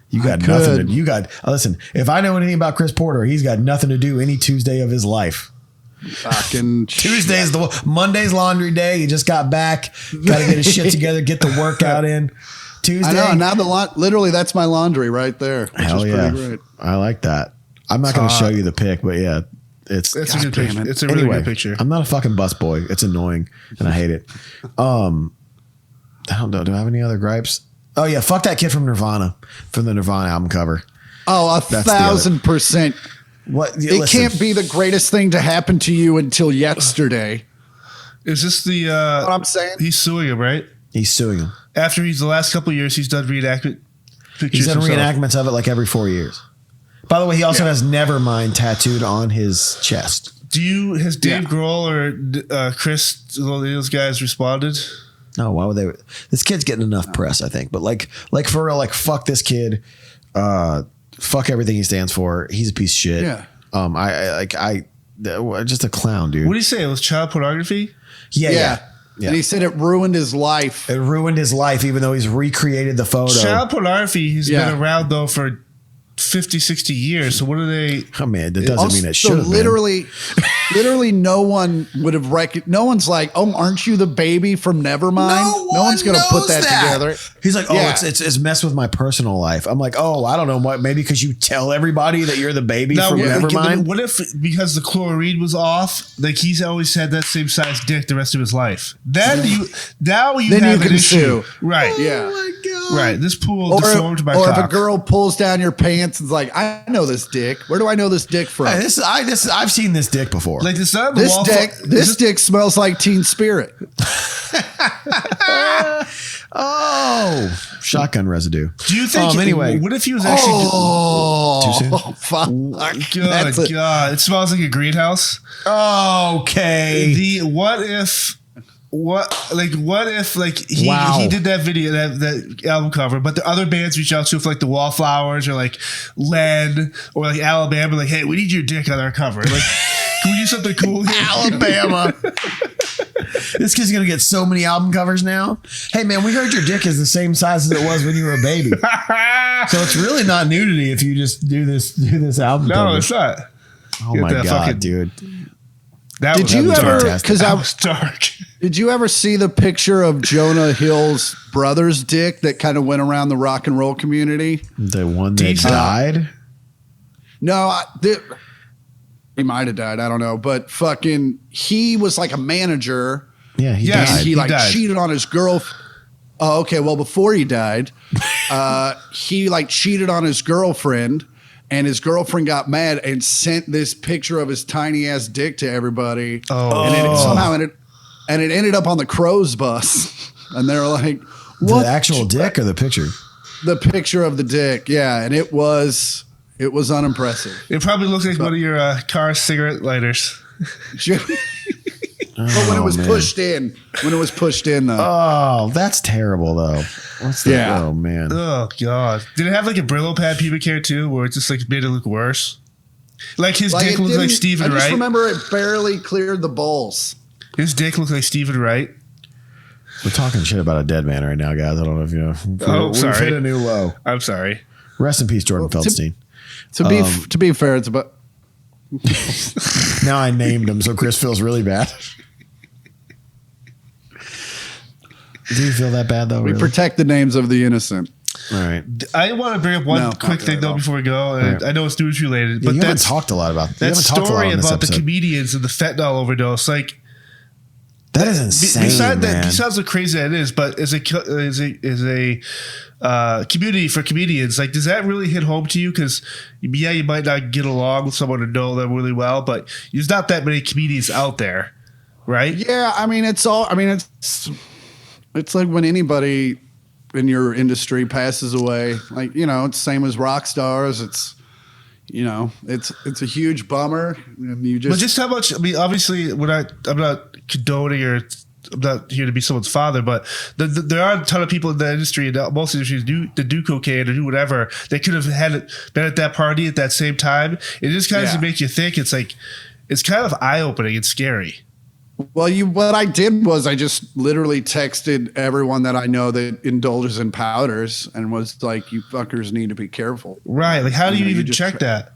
You got nothing to. You got. Listen, if I know anything about Chris Porter, he's got nothing to do any Tuesday of his life. Fucking Tuesday's Monday's laundry day. He just got back. Got to get his shit together. Get the workout in. Tuesday. I know. Now literally that's my laundry right there. Which Hell is yeah! pretty great. I like that. I'm not going to show you the pic, but yeah, it's It's a good picture. It's a really good picture. I'm not a fucking busboy. It's annoying and I hate it. I don't know. Do I have any other gripes? Oh yeah, fuck that kid from Nirvana, from the Nirvana album cover. Oh, 1,000%. What? It can't be the greatest thing to happen to you until yesterday. Is this the... What I'm saying? He's suing him, right? He's suing him. After the last couple of years, he's done reenactment pictures He's done himself. reenactments of it like every 4 years. By the way, he also has Nevermind tattooed on his chest. Has Dave Grohl or Chris, those guys responded? No, why would they? This kid's getting enough press, I think. But like for real, like fuck this kid. Fuck everything he stands for. He's a piece of shit. Yeah. I just a clown, dude. What do you say? It was child pornography? Yeah. And he said it ruined his life. It ruined his life, even though he's recreated the photo. Child pornography has been around, though, for 50, 60 years. So what are they? Oh, man, that doesn't mean it should have literally no one would have no one's like, oh, aren't you the baby from Nevermind? No one's going to put that together. He's like, it's messed with my personal life. I'm like, oh, I don't know what, maybe because you tell everybody that you're the baby from Nevermind. What if because the chlorine was off, like he's always had that same size dick the rest of his life? Then you have an issue. Right. Yeah. Oh my God. Right. This pool deformed my cock. Or if a girl pulls down your pants and is like, I know this dick. Where do I know this dick from? Hey, I've seen this dick before. Like this dick smells like Teen Spirit. Oh, shotgun residue. Do you think? Anyway, what if he was actually? Too soon? Fuck. Good God! It smells like a greenhouse. Okay. What if he did that video, that album cover, but the other bands reach out to him for like the Wallflowers or like Len or like Alabama, like, hey, we need your dick on our cover. Like, can we do something cool here? Alabama. This kid's gonna get so many album covers now. Hey man, we heard your dick is the same size as it was when you were a baby. So it's really not nudity if you just do this album cover. No, it's not. Oh my God, dude. Did you ever? Because I was dark. Did you ever see the picture of Jonah Hill's brother's dick that kind of went around the rock and roll community? The one that died? No, he might have died. I don't know. But fucking, he was like a manager. Yeah, he died. He died. Cheated on his girlfriend. Oh, okay. Well, before he died, he like cheated on his girlfriend. And his girlfriend got mad and sent this picture of his tiny ass dick to everybody. Oh, and it ended up on the Crows bus. And they're like, "What? The actual dick or the picture?" The picture of the dick, yeah. And it was unimpressive. It probably looks like one of your car cigarette lighters. But when it was pushed in, though. Oh, that's terrible, though. What's that? Yeah. Oh man. Oh God. Did it have like a Brillo pad pubic hair too, where it just like made it look worse? Like his dick looked like Stephen Wright. I just remember it barely cleared the balls. His dick looked like Stephen Wright. We're talking shit about a dead man right now, guys. I don't know if you know. Oh, sorry. We've hit a new low. I'm sorry. Rest in peace, Jordan Feldstein. To be fair, it's about. Now I named him, so Chris feels really bad. Do you feel that bad though? We really? protect the names of the innocent. All right. I want to bring up one quick thing though before we go. And I know it's news related, but you haven't talked a lot about that story about the comedians and the fentanyl overdose. Like that is insane. Besides how crazy that is, but as a community for comedians, like does that really hit home to you? Because you might not get along with someone to know them really well, but there's not that many comedians out there, right? Yeah, it's like when anybody in your industry passes away, like, it's the same as rock stars. It's a huge bummer. And but just how much, obviously I'm not condoning or I'm not here to be someone's father, but there are a ton of people in the industry and most industries do cocaine or do whatever. They could have been at that party at that same time. It just kind of makes you think. It's like, it's kind of eye-opening and scary. Well, what I did was I just literally texted everyone that I know that indulges in powders and was like, you fuckers need to be careful. Right. Like, how do you even check that?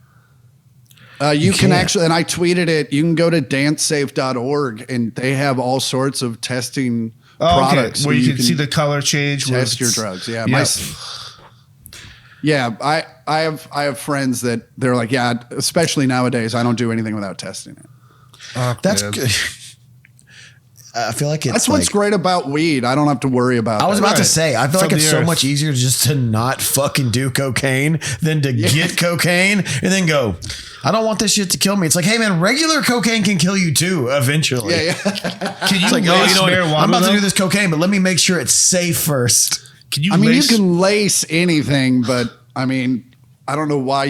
You can actually, and I tweeted it, you can go to dancesafe.org and they have all sorts of testing products. Okay. Where you can see the color change. Test your drugs. Yeah. Yep. I have friends that they're like, especially nowadays, I don't do anything without testing it. That's good. I feel like that's what's great about weed. I don't have to worry about I was that. about to say, I feel From like it's the so earth. much easier just to not fucking do cocaine than to get cocaine and then go, I don't want this shit to kill me. It's like, hey man, regular cocaine can kill you too eventually. Yeah. Can you It's like, lace marijuana? I'm about to do this cocaine, but let me make sure it's safe first. Can you you can lace anything, but I don't know why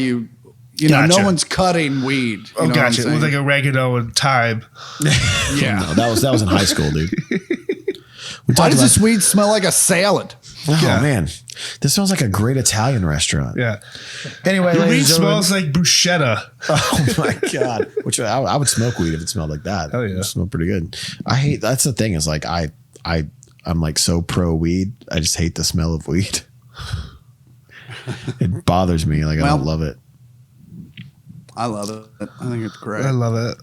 you know, no one's cutting weed. Oh, gotcha. It was like oregano and thyme. Yeah. No, that was in high school, dude. Why does this weed smell like a salad? Oh man, this smells like a great Italian restaurant. Yeah. Anyway, Your weed ladies and gentlemen- smells like bruschetta. Oh my god! Which I would smoke weed if it smelled like that. Hell yeah. It smelled pretty good. That's the thing is like I'm like so pro weed. I just hate the smell of weed. It bothers me. Like I don't love it. I love it. I think it's great. I love it.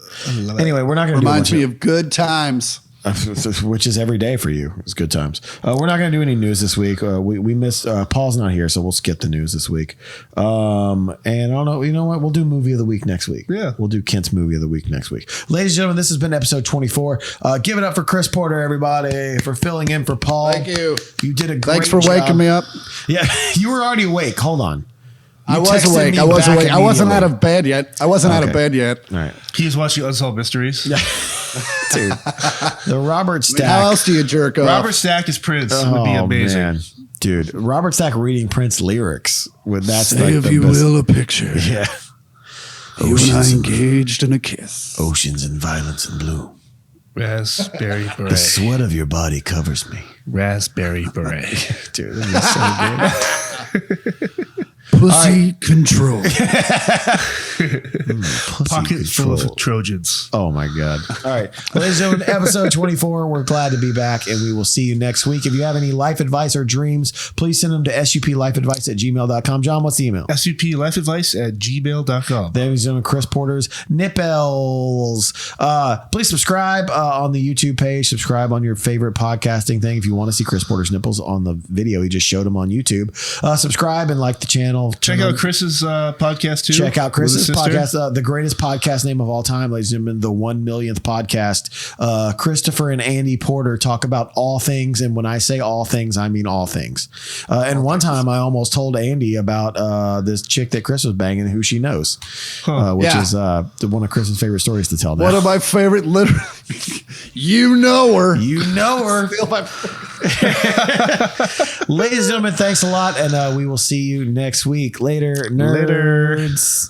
Anyway, we're not going to Reminds me of good times. which is every day for you. It's good times. We're not going to do any news this week. We missed Paul's not here, so we'll skip the news this week. And I don't know. You know what? We'll do movie of the week next week. Yeah, we'll do Kent's movie of the week next week. Ladies and gentlemen, this has been episode 24. Give it up for Chris Porter, everybody, for filling in for Paul. Thank you. You did a great Thanks for job. waking me up. Yeah, you were already awake. Hold on. I was awake. I wasn't out of bed yet. All right. He was watching Unsolved Mysteries. Yeah. Dude, the Robert Stack. How else do you jerk off? Robert Stack as Prince would be amazing. Man. Dude, Robert Stack reading Prince lyrics. That's Say like if the you best. will a picture. Yeah. You and I engaged in a kiss. Oceans and violence and bloom. Raspberry The beret. sweat of your body covers me. Raspberry beret. Dude, that is so good. Pussy control. Pocket full of Trojans. Oh my God. All right. Ladies and gentlemen, episode 24. We're glad to be back and we will see you next week. If you have any life advice or dreams, please send them to suplifeadvice@gmail.com. John, what's the email? suplifeadvice@gmail.com. Ladies and gentlemen, Chris Porter's Nipples. Please subscribe on the YouTube page. Subscribe on your favorite podcasting thing. If you want to see Chris Porter's nipples on the video, he just showed them on YouTube. Subscribe and like the channel. Check out Chris's podcast too. Check out Chris's with his sister. podcast, the greatest podcast name of all time, ladies and gentlemen, the 1 millionth podcast. Christopher and Andy Porter talk about all things, and when I say all things, I mean all things. And one time, I almost told Andy about this chick that Chris was banging, who she knows, which is one of Chris's favorite stories to tell. Now. One of my favorite, literally. You know her. You know her. Ladies and gentlemen, thanks a lot, and we will see you next week. Later, nerds.